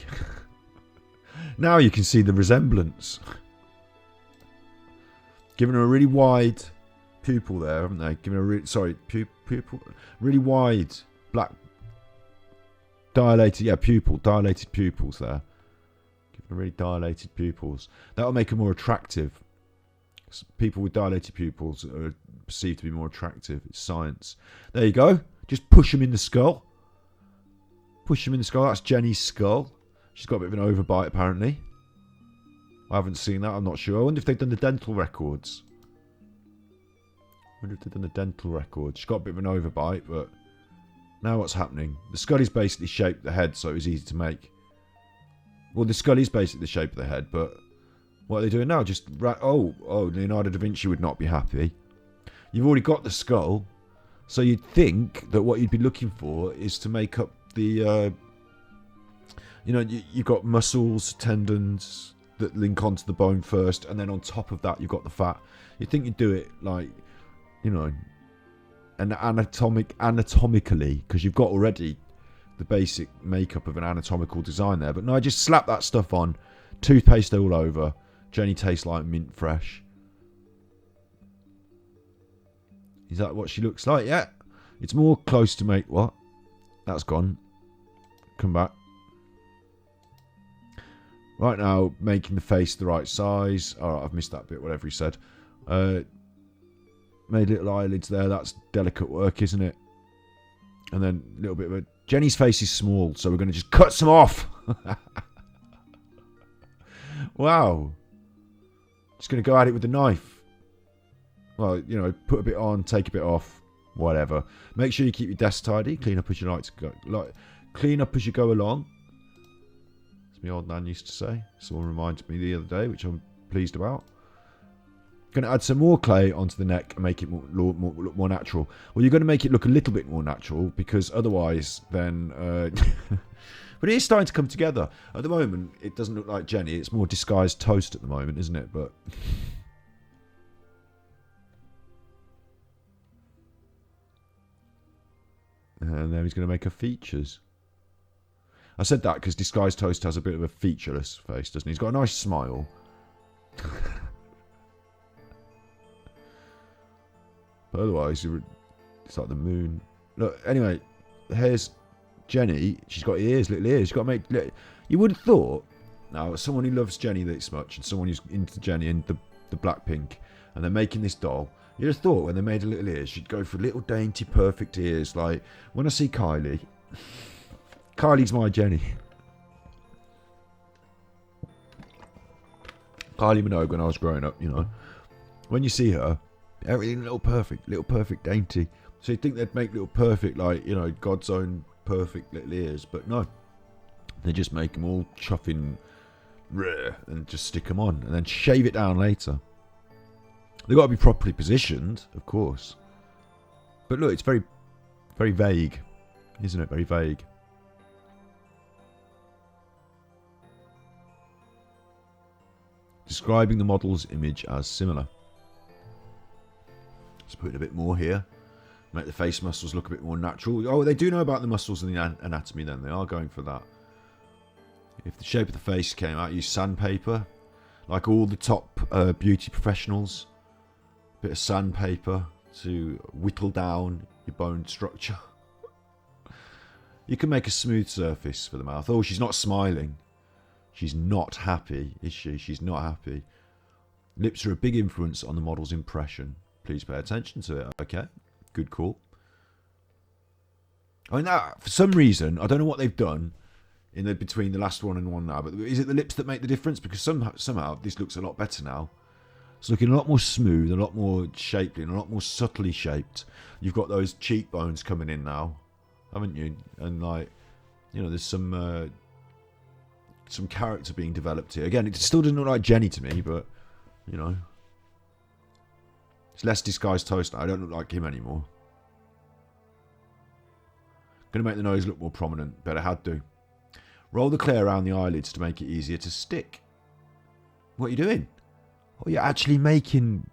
Now you can see the resemblance. Giving her a really wide pupil there, haven't they? Giving her pupil, really wide black dilated, dilated pupils there. Giving her really dilated pupils. That'll make her more attractive. People with dilated pupils are perceived to be more attractive. It's science. There you go. Just push them in the skull. Push them in the skull. That's Jennie's skull. She's got a bit of an overbite, apparently. I haven't seen that. I'm not sure. I wonder if they've done the dental records. She's got a bit of an overbite, but now what's happening? The skull is basically shaped the head, so it was easy to make. Well, the skull is basically the shape of the head, but what are they doing now? Just Leonardo da Vinci would not be happy. You've already got the skull, so you'd think that what you'd be looking for is to make up the, you've got muscles, tendons that link onto the bone first, and then on top of that you've got the fat. You'd think you'd do it like, and anatomically, because you've got already the basic makeup of an anatomical design there. But no, just slap that stuff on, toothpaste all over. Jennie tastes like mint fresh. Is that what she looks like? Yeah. It's more close to make... What? That's gone. Come back. Right now, making the face the right size. Alright, I've missed that bit, whatever he said. Made little eyelids there. That's delicate work, isn't it? And then a little bit of a... Jennie's face is small, so we're going to just cut some off. Wow. Just going to go at it with the knife. Well, put a bit on, take a bit off, whatever. Make sure you keep your desk tidy. Clean up as you like to go. Clean up as you go along. As my old nan used to say. Someone reminded me the other day, which I'm pleased about. Going to add some more clay onto the neck and make it look more natural. Well, you're going to make it look a little bit more natural, because otherwise then... But it is starting to come together. At the moment, it doesn't look like Jennie. It's more disguised toast at the moment, isn't it? But... And then he's going to make her features. I said that because disguised toast has a bit of a featureless face, doesn't he? He's got a nice smile. But otherwise, it's like the moon. Look, anyway, here's Jennie. She's got ears, little ears. She's got to make... You would have thought, now, someone who loves Jennie this much, and someone who's into Jennie and the BlackPink, and they're making this doll, you'd have thought when they made her little ears, she'd go for little dainty, perfect ears. Like, when I see Kylie... Kylie's my Jennie. Kylie Minogue when I was growing up, When you see her, everything little perfect dainty. So you'd think they'd make little perfect, like, God's own perfect little ears. But no. They just make them all chuffing and just stick them on. And then shave it down later. They've got to be properly positioned, of course. But look, it's very, very vague. Isn't it? Very vague. Describing the model's image as similar. Let's put a bit more here. Make the face muscles look a bit more natural. Oh, they do know about the muscles and the anatomy then. They are going for that. If the shape of the face came out, use sandpaper. Like all the top beauty professionals. Bit of sandpaper to whittle down your bone structure. You can make a smooth surface for the mouth. Oh, she's not smiling. She's not happy, is she? She's not happy. Lips are a big influence on the model's impression. Please pay attention to it. Okay, good call. I mean, that, for some reason, I don't know what they've done between the last one and one now, but is it the lips that make the difference? Because somehow this looks a lot better now. It's looking a lot more smooth, a lot more shapely, and a lot more subtly shaped. You've got those cheekbones coming in now, haven't you? And there's some character being developed here. Again, it still doesn't look like Jennie to me, but it's less disguised toast now. I don't look like him anymore. Going to make the nose look more prominent. Better had to. Roll the clay around the eyelids to make it easier to stick. What are you doing? Oh, you're actually making...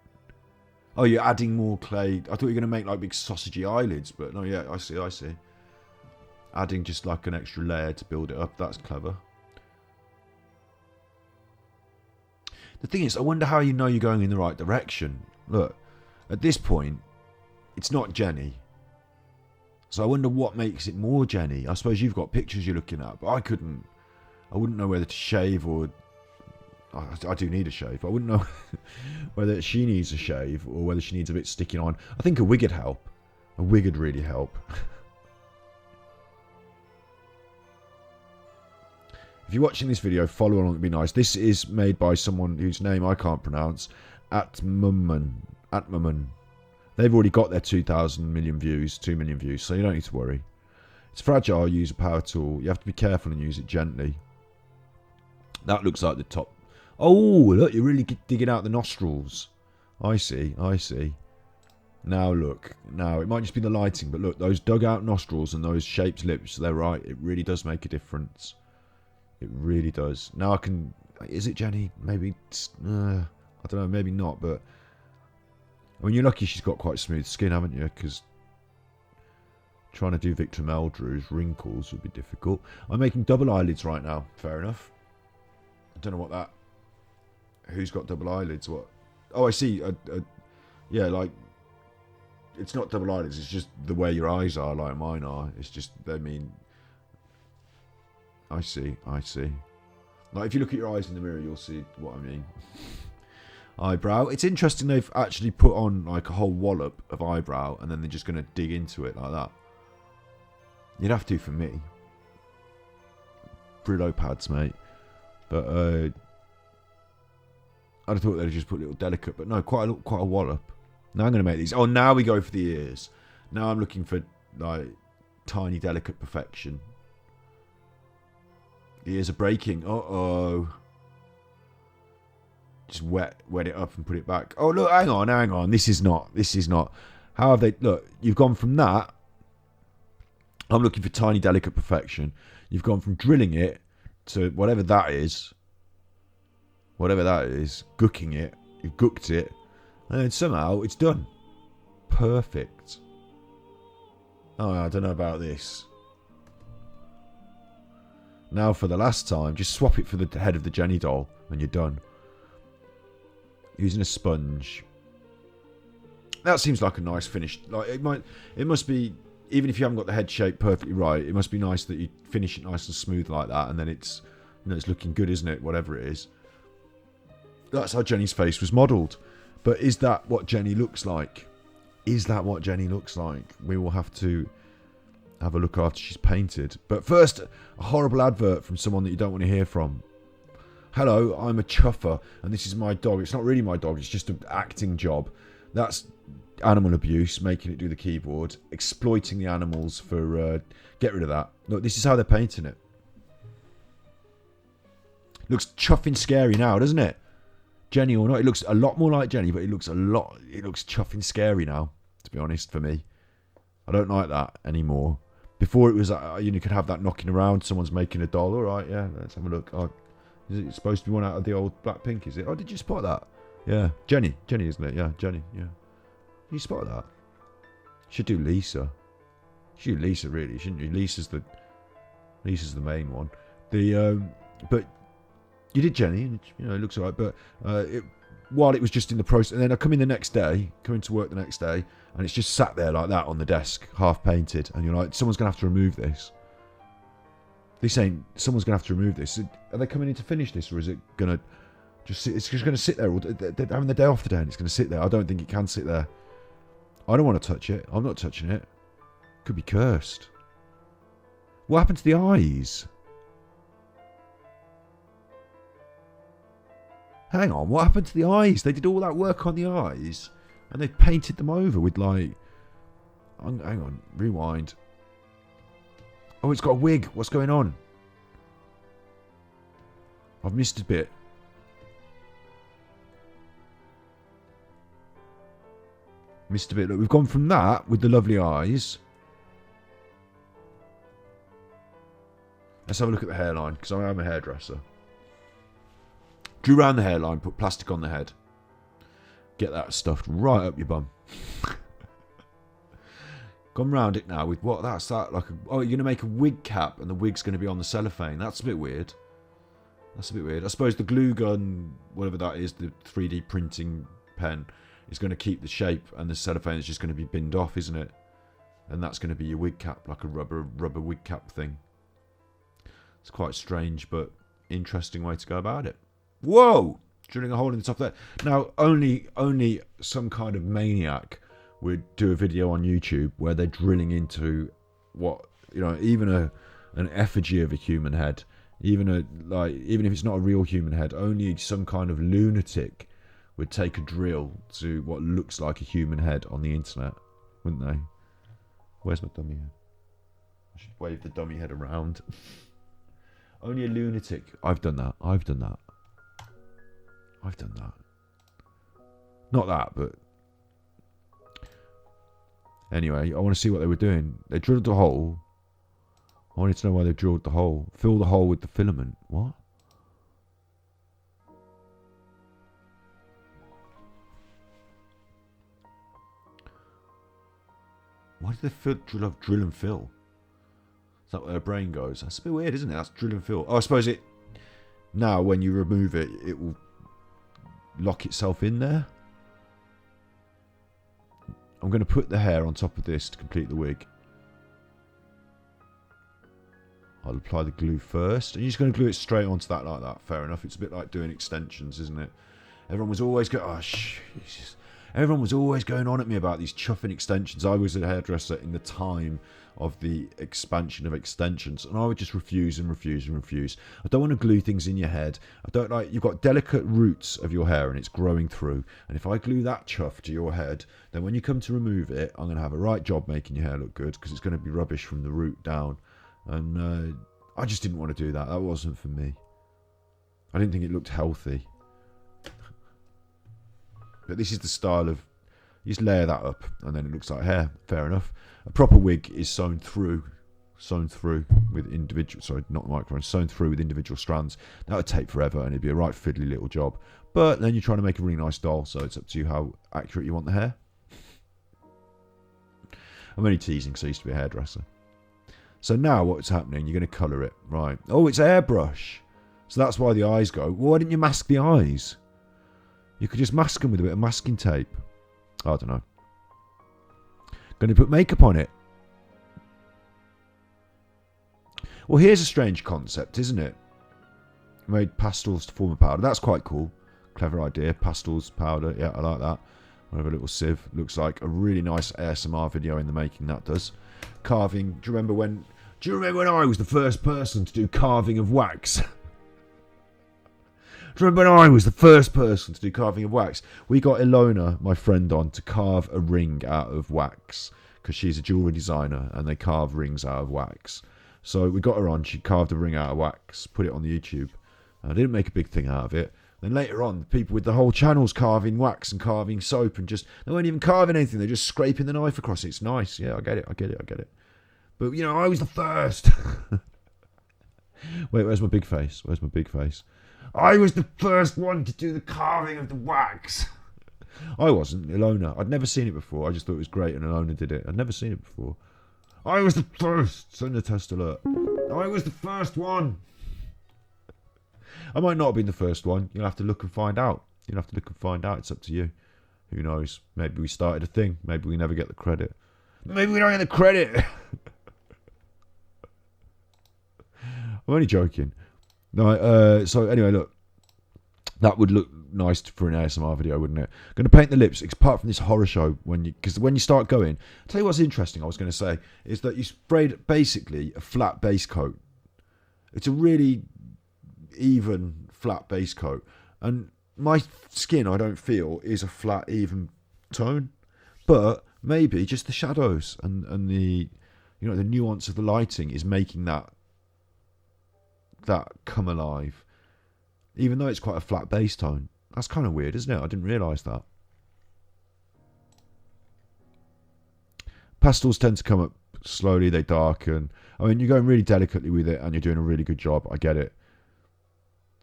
Oh, you're adding more clay. I thought you were going to make like big sausagey eyelids, but no, yeah, I see. Adding just like an extra layer to build it up. That's clever. The thing is, I wonder how you know you're going in the right direction. Look, at this point, it's not Jennie. So I wonder what makes it more Jennie. I suppose you've got pictures you're looking at, but I wouldn't know whether to shave or... I do need a shave. I wouldn't know whether she needs a shave or whether she needs a bit sticking on. I think a wig would help. A wig would really help. If you're watching this video, follow along, it'd be nice. This is made by someone whose name I can't pronounce. Atmaman. They've already got their 2 million views, so you don't need to worry. It's fragile, use a power tool. You have to be careful and use it gently. That looks like the top. Oh, look, you're really digging out the nostrils. I see. Now look. Now, it might just be the lighting, but look, those dug out nostrils and those shaped lips, they're right. It really does make a difference. It really does. Now I can... Is it Jennie? Maybe... I don't know, maybe not, but... I mean, you're lucky she's got quite smooth skin, haven't you? Because trying to do Victor Meldrew's wrinkles would be difficult. I'm making double eyelids right now. Fair enough. I don't know what that... Who's got double eyelids? What? Oh, I see. Yeah, like... It's not double eyelids. It's just the way your eyes are, like mine are. It's just... I mean... I see. Like, if you look at your eyes in the mirror, you'll see what I mean. Eyebrow. It's interesting they've actually put on, like, a whole wallop of eyebrow, and then they're just going to dig into it like that. You'd have to for me. Brillo pads, mate. But, I'd have thought they'd just put a little delicate, but no, quite a wallop. Now I'm going to make these. Oh, now we go for the ears. Now I'm looking for, like, tiny, delicate perfection. The ears are breaking. Uh-oh. Just wet it up and put it back. Oh, look, hang on. This is not. How have they... Look, you've gone from that. I'm looking for tiny, delicate perfection. You've gone from drilling it to whatever that is. Gooking it. You've gooked it. And then somehow it's done. Perfect. Oh, I don't know about this. Now for the last time, just swap it for the head of the Jennie doll and you're done. Using a sponge. That seems like a nice finish. Like it must be, even if you haven't got the head shape perfectly right, it must be nice that you finish it nice and smooth like that, and then it's, it's looking good, isn't it? Whatever it is. That's how Jennie's face was modelled. But is that what Jennie looks like? We will have to have a look after she's painted. But first, a horrible advert from someone that you don't want to hear from. Hello, I'm a chuffer, and this is my dog. It's not really my dog, it's just an acting job. That's animal abuse, making it do the keyboard, exploiting the animals for... get rid of that. Look, this is how they're painting it. Looks chuffing scary now, doesn't it? Jennie or not, it looks a lot more like Jennie, but it looks chuffing scary now, to be honest, for me. I don't like that anymore. Before it was, you could have that knocking around, someone's making a doll. All right, yeah, let's have a look. Oh, is it supposed to be one out of the old BlackPink, is it? Oh, did you spot that? Yeah, Jennie, isn't it? Yeah, Jennie, yeah. You spotted that? Should do Lisa. Should do Lisa, really, shouldn't you? Lisa's the main one. But you did Jennie, and it looks alright. But while it was just in the process, and then I come into work the next day, and it's just sat there like that on the desk, half painted, and you're like, someone's gonna have to remove this. Someone's gonna have to remove this. Are they coming in to finish this, or is it gonna just sit? It's just gonna sit there. They're having the day off today, and it's gonna sit there. I don't think it can sit there. I don't want to touch it. I'm not touching it. Could be cursed. What happened to the eyes? Hang on, what happened to the eyes? They did all that work on the eyes, and they painted them over with, like... Hang on, rewind. Oh, it's got a wig. What's going on? I've missed a bit. Look, we've gone from that, with the lovely eyes. Let's have a look at the hairline, because I am a hairdresser. Drew round the hairline, put plastic on the head. Get that stuffed right up your bum. Gone round it now with what? That's that like oh, you're gonna make a wig cap and the wig's gonna be on the cellophane. That's a bit weird. I suppose the glue gun, whatever that is, the 3D printing pen, is gonna keep the shape, and the cellophane is just gonna be binned off, isn't it? And that's gonna be your wig cap, like a rubber wig cap thing. It's quite strange, but interesting way to go about it. Whoa! Drilling a hole in the top there. Now, only some kind of maniac would do a video on YouTube where they're drilling into what, even an effigy of a human head Even if it's not a real human head, only some kind of lunatic would take a drill to what looks like a human head on the internet, wouldn't they? Where's my dummy head? I should wave the dummy head around. Only a lunatic. I've done that. Not that, but anyway, I want to see what they were doing. They drilled a hole. I wanted to know why they drilled the hole. Fill the hole with the filament. What? Why did they drill and fill? Is that where their brain goes? That's a bit weird, isn't it? That's drill and fill. Oh, I suppose it... Now, when you remove it, it will lock itself in there. I'm going to put the hair on top of this to complete the wig. I'll apply the glue first. And you're just going to glue it straight onto that like that. Fair enough. It's a bit like doing extensions, isn't it? Everyone was always going... Oh, Jesus. Everyone was always going on at me about these chuffing extensions. I was a hairdresser in the time of the expansion of extensions, and I would just refuse and refuse and refuse. I don't want to glue things in your head. I don't like... You've got delicate roots of your hair and it's growing through, and if I glue that chuff to your head, then when you come to remove it, I'm going to have a right job making your hair look good, because it's going to be rubbish from the root down. And I just didn't want to do that. That wasn't for me. I didn't think it looked healthy. But this is the style of... You just layer that up and then it looks like hair. Fair enough. A proper wig is sewn through with individual... Sorry, not microphone. Sewn through with individual strands. That would take forever and it'd be a right fiddly little job. But then you're trying to make a really nice doll, so it's up to you how accurate you want the hair. I'm only teasing because I used to be a hairdresser. So now what's happening? You're going to colour it. Right. Oh, it's airbrush. So that's why the eyes go. Well, why didn't you mask the eyes? You could just mask them with a bit of masking tape. I don't know. Going to put makeup on it. Well, here's a strange concept, isn't it? Made pastels to form a powder. That's quite cool. Clever idea. Pastels, powder. Yeah, I like that. I have a little sieve. Looks like a really nice ASMR video in the making, that does. Carving. Do you remember when I was the first person to do carving of wax? Do you remember when I was the first person to do carving of wax? We got Ilona, my friend, on to carve a ring out of wax, because she's a jewellery designer and they carve rings out of wax. So we got her on, she carved a ring out of wax, put it on the YouTube. I didn't make a big thing out of it. Then later on, the people with the whole channel's carving wax and carving soap and just... They weren't even carving anything, they're just scraping the knife across it. It's nice. Yeah, I get it. But, you know, I was the first. Wait, where's my big face? I was the first one to do the carving of the wax. I wasn't, Ilona. I'd never seen it before. I just thought it was great and Ilona did it. I'd never seen it before. I was the first. Send a test alert. I was the first one. I might not have been the first one. You'll have to look and find out. It's up to you. Who knows? Maybe we started a thing. Maybe we never get the credit. Maybe we don't get the credit. I'm only joking. No, so anyway, look. That would look nice for an ASMR video, wouldn't it? I'm going to paint the lips, apart from this horror show, because when you start going... I'll tell you what's interesting, I was going to say, is that you sprayed basically a flat base coat. It's a really even flat base coat. And my skin, I don't feel, is a flat, even tone. But maybe just the shadows and the... You know, the nuance of the lighting is making that come alive, even though it's quite a flat bass tone. That's kind of weird, isn't it? I didn't realise that. Pastels tend to come up slowly, they darken. I mean, you're going really delicately with it and you're doing a really good job. I get it.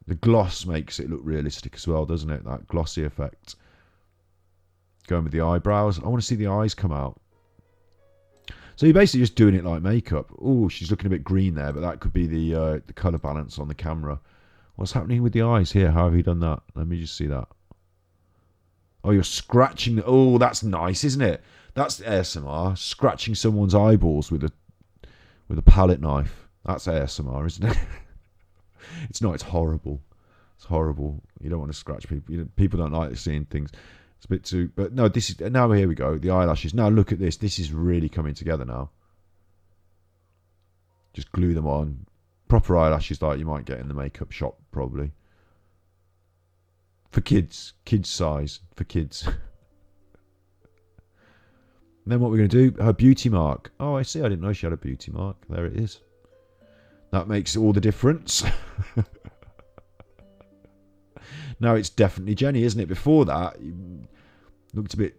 The gloss makes it look realistic as well, doesn't it? That glossy effect. Going with the eyebrows. I want to see the eyes come out. So you're basically just doing it like makeup. Oh, she's looking a bit green there, but that could be the colour balance on the camera. What's happening with the eyes here? How have you done that? Let me just see that. Oh, you're scratching. Oh, that's nice, isn't it? That's ASMR. Scratching someone's eyeballs with a palette knife. That's ASMR, isn't it? It's not. It's horrible. It's horrible. You don't want to scratch people. People don't like seeing things. It's a bit too... But no, this is... Now here we go. The eyelashes. Now look at this. This is really coming together now. Just glue them on. Proper eyelashes like you might get in the makeup shop, probably. For kids size, for kids. And then what we're going to do, her beauty mark. Oh, I see, I didn't know she had a beauty mark. There it is. That makes all the difference. Now it's definitely Jennie, isn't it? Before that, it looked a bit...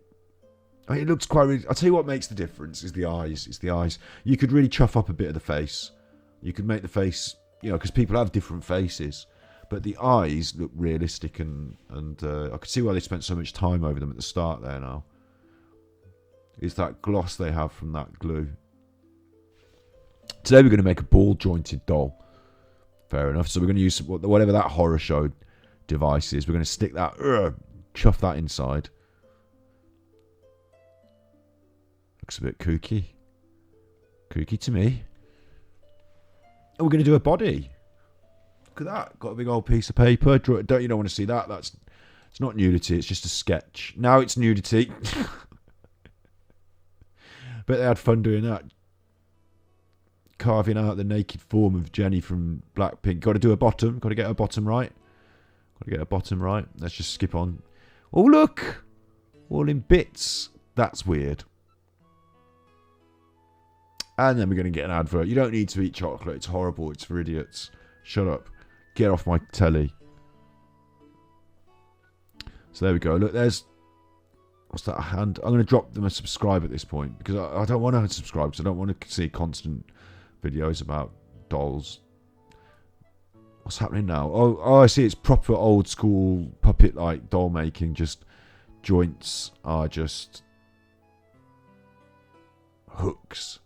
I mean, it looks quite... I'll tell you what makes the difference is the eyes. It's the eyes. You could really chuff up a bit of the face. You could make the face... because people have different faces. But the eyes look realistic and I could see why they spent so much time over them at the start there now. It's that gloss they have from that glue. Today we're going to make a ball-jointed doll. Fair enough. So we're going to use whatever that horror show device is. We're going to stick that, chuff that inside. Looks a bit kooky. Kooky to me. And we're going to do a body. Look at that. Got a big old piece of paper. Don't want to see that? It's not nudity. It's just a sketch. Now it's nudity. But they had fun doing that. Carving out the naked form of Jennie from BlackPink. Got to do a bottom. Got to get her bottom right. Got to get her bottom right. Let's just skip on. Oh, look. All in bits. That's weird. And then we're going to get an advert. You don't need to eat chocolate. It's horrible. It's for idiots. Shut up. Get off my telly. So there we go. Look, there's... What's that hand? I'm going to drop them a subscribe at this point. Because I don't want to subscribe. Because I don't want to see constant videos about dolls. What's happening now? Oh, I see. It's proper old school puppet-like doll making. Just joints are just hooks.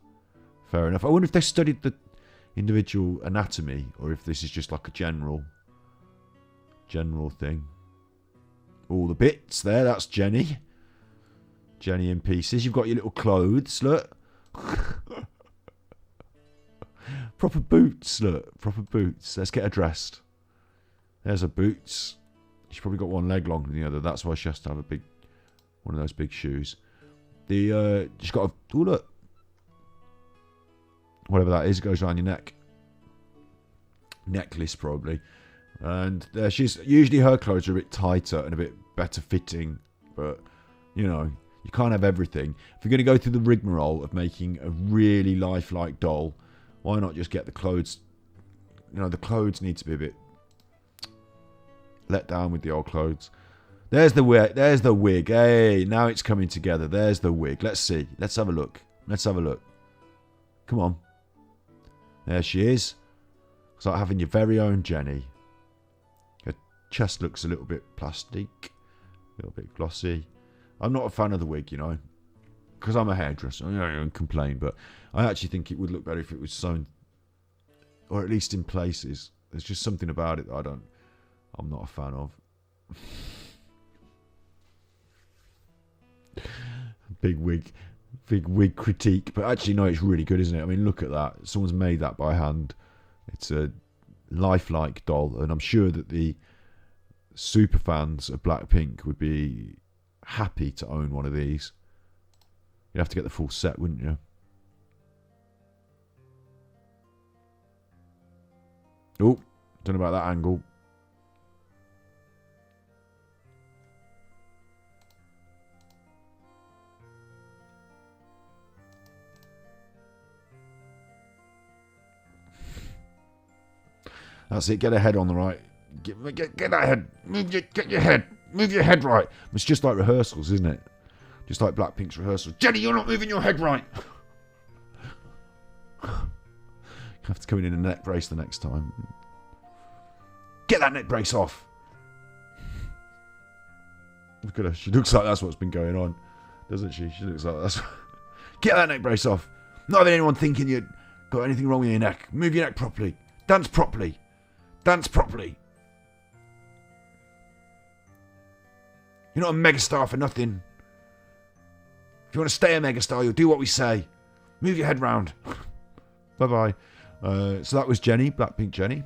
Fair enough. I wonder if they studied the individual anatomy or if this is just like a general thing. All the bits there. That's Jennie. Jennie in pieces. You've got your little clothes. Look. Proper boots. Look. Proper boots. Let's get her dressed. There's her boots. She's probably got one leg longer than the other. That's why she has to have one of those big shoes. She's got a... Oh, look. Whatever that is, goes around your neck. Necklace, probably. And she's... Usually her clothes are a bit tighter and a bit better fitting. But, you can't have everything. If you're going to go through the rigmarole of making a really lifelike doll, why not just get the clothes... the clothes need to be a bit let down with the old clothes. There's the wig. There's the wig. Hey, now it's coming together. There's the wig. Let's see. Let's have a look. Let's have a look. Come on. There she is. It's like having your very own Jennie. Her chest looks a little bit plastic. A little bit glossy. I'm not a fan of the wig, because I'm a hairdresser. I don't complain, but I actually think it would look better if it was sewn, or at least in places. There's just something about it that I'm not a fan of. Big wig critique, but actually no, it's really good, isn't it? I mean, look at that. Someone's made that by hand. It's a lifelike doll, and I'm sure that the super fans of BlackPink would be happy to own one of these. You'd have to get the full set, wouldn't you? Oh, don't know about that angle. That's it. Get her head on the right. Get that head. Get your head. Move your head right. It's just like rehearsals, isn't it? Just like BlackPink's rehearsals. Jennie, you're not moving your head right. You have to come in a neck brace the next time. Get that neck brace off. Look at her. She looks like that's what's been going on, doesn't she? She looks like that's... Get that neck brace off. Not having anyone thinking you've got anything wrong with your neck. Move your neck properly. Dance properly. Dance properly. You're not a megastar for nothing. If you want to stay a megastar, you'll do what we say. Move your head round. Bye-bye. So that was Jennie, BlackPink Jennie.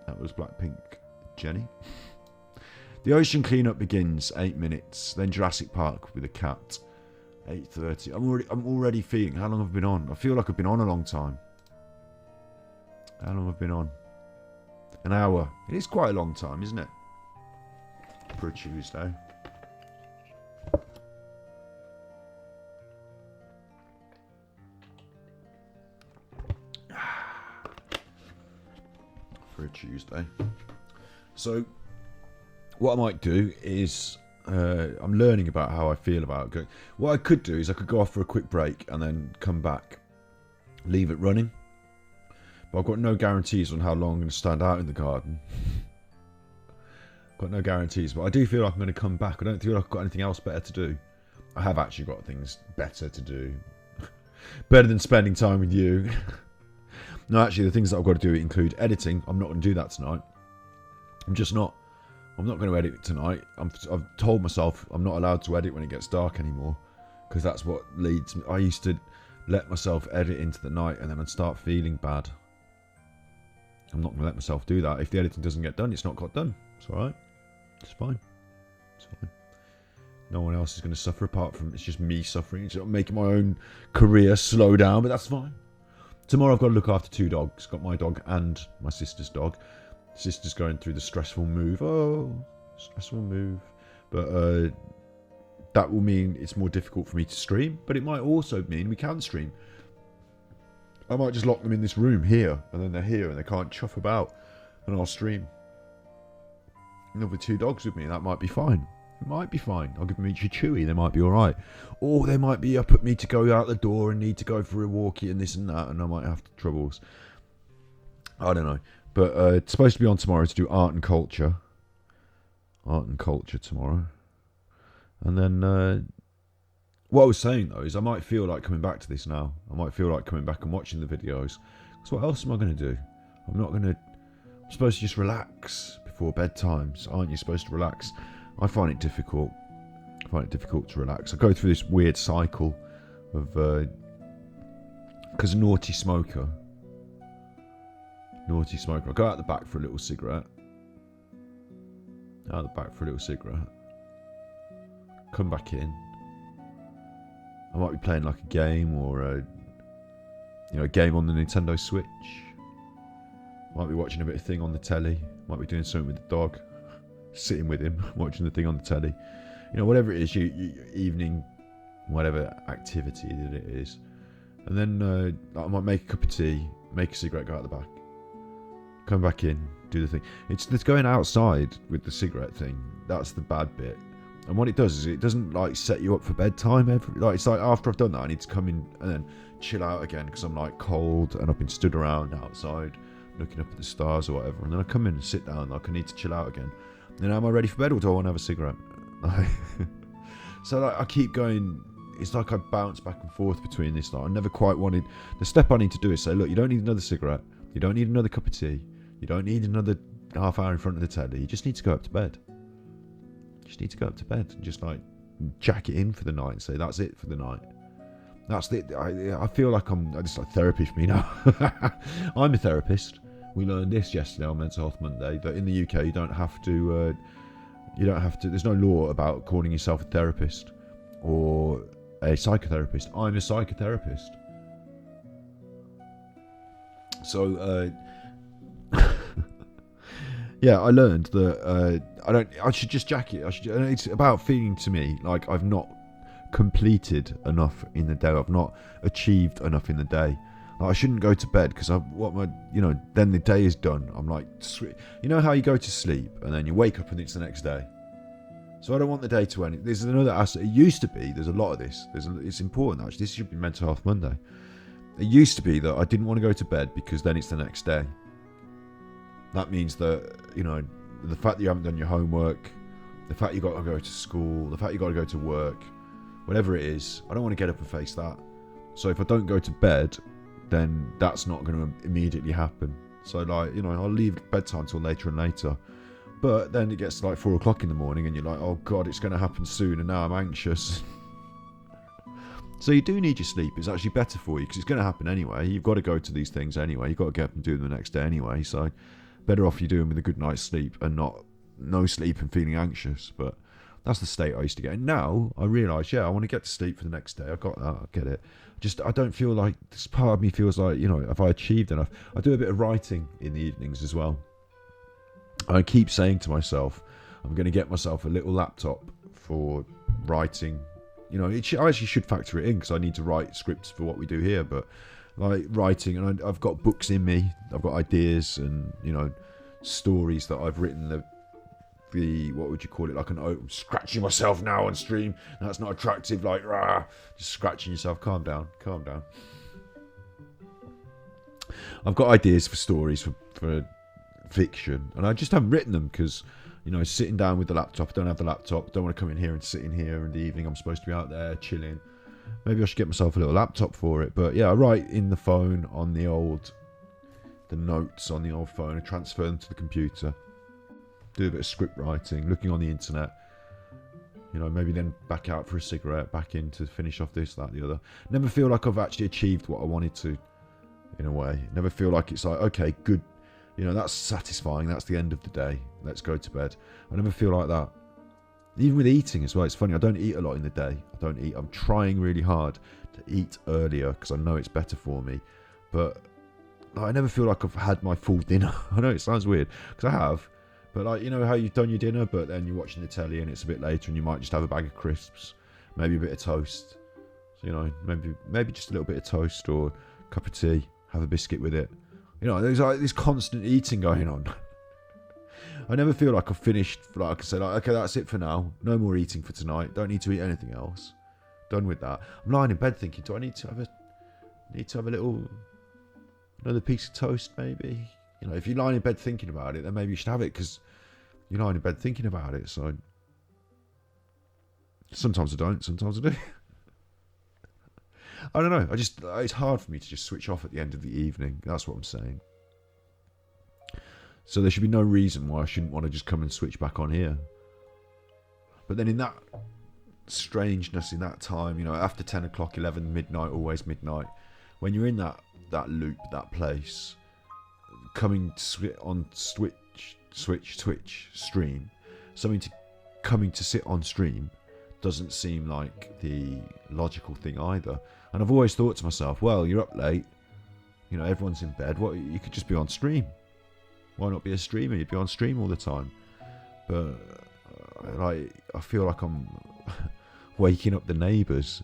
That was BlackPink Jennie. The ocean cleanup begins, 8 minutes. Then Jurassic Park with a cat, 8:30. I'm already feeling... How long have I been on? I feel like I've been on a long time. How long have I been on? An hour. It is quite a long time, isn't it? For a Tuesday. For a Tuesday. So, what I might do is, I'm learning about how I feel about going. What I could do is I could go off for a quick break and then come back, leave it running. But I've got no guarantees on how long I'm going to stand out in the garden. Got no guarantees, but I do feel like I'm going to come back. I don't feel like I've got anything else better to do. I have actually got things better to do. Better than spending time with you. No, actually, the things that I've got to do include editing. I'm not going to do that tonight. I'm just not. I'm not going to edit tonight. I've told myself I'm not allowed to edit when it gets dark anymore, because that's what leads me. I used to let myself edit into the night and then I'd start feeling bad. I'm not going to let myself do that. If the editing doesn't get done, it's not got done. It's alright. It's fine. It's fine. No one else is going to suffer apart from it's just me suffering. It's not making my own career slow down, but that's fine. Tomorrow I've got to look after 2 dogs. Got my dog and my sister's dog. Sister's going through the stressful move. Oh, stressful move. But that will mean it's more difficult for me to stream. But it might also mean we can stream. I might just lock them in this room here. And then they're here and they can't chuff about. And I'll stream. And with 2 dogs with me, that might be fine. It might be fine. I'll give them each a chewy. They might be alright. Or they might be up at me to go out the door and need to go for a walkie and this and that. And I might have troubles. I don't know. But it's supposed to be on tomorrow to do art and culture. Art and culture tomorrow. And then what I was saying though is I might feel like coming back to this now. I might feel like coming back and watching the videos. Because what else am I going to do? I'm supposed to just relax before bedtime. So aren't you supposed to relax? I find it difficult. I find it difficult to relax. I go through this weird cycle of... because naughty smoker. I go out the back for a little cigarette. Come back in. I might be playing like a game or a game on the Nintendo Switch. Might be watching a bit of thing on the telly. Might be doing something with the dog. Sitting with him, watching the thing on the telly. Whatever it is, your evening, whatever activity that it is. And then I might make a cup of tea, make a cigarette, go out the back. Come back in, do the thing. It's going outside with the cigarette thing. That's the bad bit. And what it does is it doesn't like set you up for bedtime. It's like after I've done that, I need to come in and then chill out again because I'm like cold and I've been stood around outside looking up at the stars or whatever. And then I come in and sit down like I need to chill out again. Then am I ready for bed or do I want to have a cigarette? So I keep going. It's like I bounce back and forth between this. I never quite wanted. The step I need to do is say, look, you don't need another cigarette. You don't need another cup of tea. You don't need another half hour in front of the telly. You just need to go up to bed. And just like jack it in for the night and say that's it for the night. That's it. I feel like it's like therapy for me now. I'm a therapist. We learned this yesterday on Mental Health Monday that in the UK you don't have to. There's no law about calling yourself a therapist or a psychotherapist. I'm a psychotherapist. So, yeah, I learned that I should just jack it. It's about feeling to me like I've not completed enough in the day. I've not achieved enough in the day. Like, I shouldn't go to bed because then the day is done. I'm like, sweet. You know how you go to sleep and then you wake up and it's the next day. So I don't want the day to end. There's another aspect. It used to be. There's a lot of this. It's important actually. This should be Mental Health Monday. It used to be that I didn't want to go to bed because then it's the next day. That means that, the fact that you haven't done your homework, the fact you got to go to school, the fact you got to go to work, whatever it is, I don't want to get up and face that. So if I don't go to bed, then that's not going to immediately happen. So I'll leave bedtime till later and later. But then it gets to like 4 o'clock in the morning and you're like, oh God, it's going to happen soon and now I'm anxious. So you do need your sleep. It's actually better for you because it's going to happen anyway. You've got to go to these things anyway. You've got to get up and do them the next day anyway. So better off you do them with a good night's sleep and not no sleep and feeling anxious. But That's the state I used to get in. Now I realise, I want to get to sleep for the next day. I got that. I get it. Just I don't feel like, this part of me feels like, have I achieved enough? I do a bit of writing in the evenings as well. I keep saying to myself, I'm going to get myself a little laptop for writing. I actually should factor it in because I need to write scripts for what we do here. But like writing, and I've got books in me. I've got ideas and stories that I've written. The what would you call it? Like I'm scratching myself now on stream. That's not attractive. Like just scratching yourself. Calm down. I've got ideas for stories for fiction, and I just haven't written them because sitting down with the laptop. I don't have the laptop. Don't want to come in here and sit in here in the evening. I'm supposed to be out there chilling. Maybe I should get myself a little laptop for it. But yeah, I write in the phone on the notes on the old phone. I transfer them to the computer. Do a bit of script writing, looking on the internet. Maybe then back out for a cigarette, back in to finish off this, that, the other. Never feel like I've actually achieved what I wanted to, in a way. Never feel like it's like, okay, good. That's satisfying. That's the end of the day. Let's go to bed. I never feel like that. Even with eating as well. It's funny. I don't eat a lot in the day. I'm trying really hard to eat earlier because I know it's better for me. But I never feel like I've had my full dinner. I know it sounds weird because I have. But like, how you've done your dinner, but then you're watching the telly and it's a bit later and you might just have a bag of crisps, maybe a bit of toast. So, maybe just a little bit of toast or a cup of tea, have a biscuit with it. There's like this constant eating going on. I never feel like I've finished, like I can say, like, okay, that's it for now. No more eating for tonight. Don't need to eat anything else. Done with that. I'm lying in bed thinking, do I need to have another piece of toast maybe? If you're lying in bed thinking about it, then maybe you should have it because you're lying in bed thinking about it. So sometimes I don't, sometimes I do. I don't know. It's hard for me to just switch off at the end of the evening. That's what I'm saying. So there should be no reason why I shouldn't want to just come and switch back on here. But then in that strangeness, in that time, after 10 o'clock, 11, midnight, always midnight, when you're in that loop, that place, coming on Twitch stream, coming to sit on stream doesn't seem like the logical thing either. And I've always thought to myself, well, you're up late, everyone's in bed, you could just be on stream. Why not be a streamer? You'd be on stream all the time. But I feel like I'm waking up the neighbours.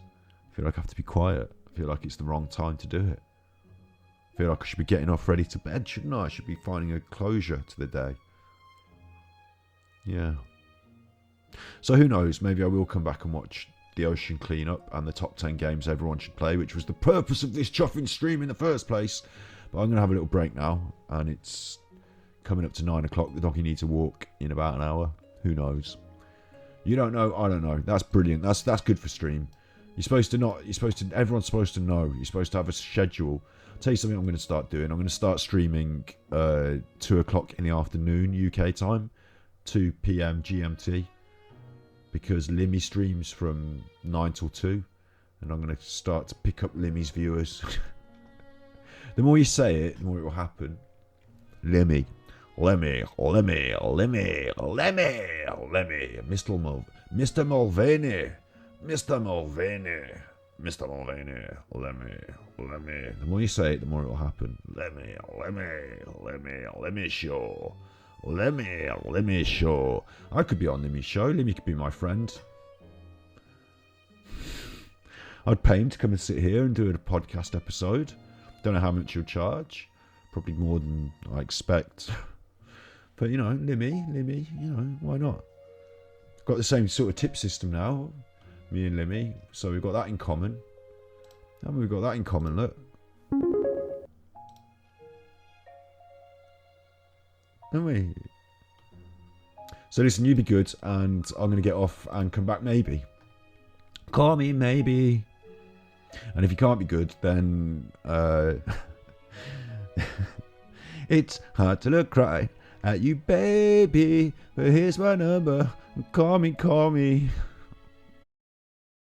I feel like I have to be quiet. I feel like it's the wrong time to do it. I feel like I should be getting off ready to bed, shouldn't I? I should be finding a closure to the day. Yeah. So who knows? Maybe I will come back and watch the Ocean Cleanup and the top 10 games everyone should play, which was the purpose of this chuffing stream in the first place. But I'm going to have a little break now, and it's coming up to 9 o'clock. The doggy needs a walk in about an hour. Who knows? You don't know. I don't know. That's brilliant. That's good for stream. Everyone's supposed to know. You're supposed to have a schedule. I'll tell you something I'm going to start doing. I'm going to start streaming 2 o'clock in the afternoon UK time, 2 p.m. GMT, because Limmy streams from 9 till 2, and I'm going to start to pick up Limmy's viewers. The more you say it, the more it will happen. Limmy. Lemmy, Mr. Mulvaney, Lemmy. The more you say it, the more it will happen. Lemmy show. I could be on Limmy's show. Lemmy could be my friend. I'd pay him to come and sit here and do a podcast episode. Don't know how much he'll charge. Probably more than I expect. But, Limmy, why not? Got the same sort of tip system now, me and Limmy. So we've got that in common. Look. Haven't we? So listen, you be good, and I'm going to get off and come back maybe. Call me maybe. And if you can't be good, then it's hard to look right at you, baby. But here's my number. Call me.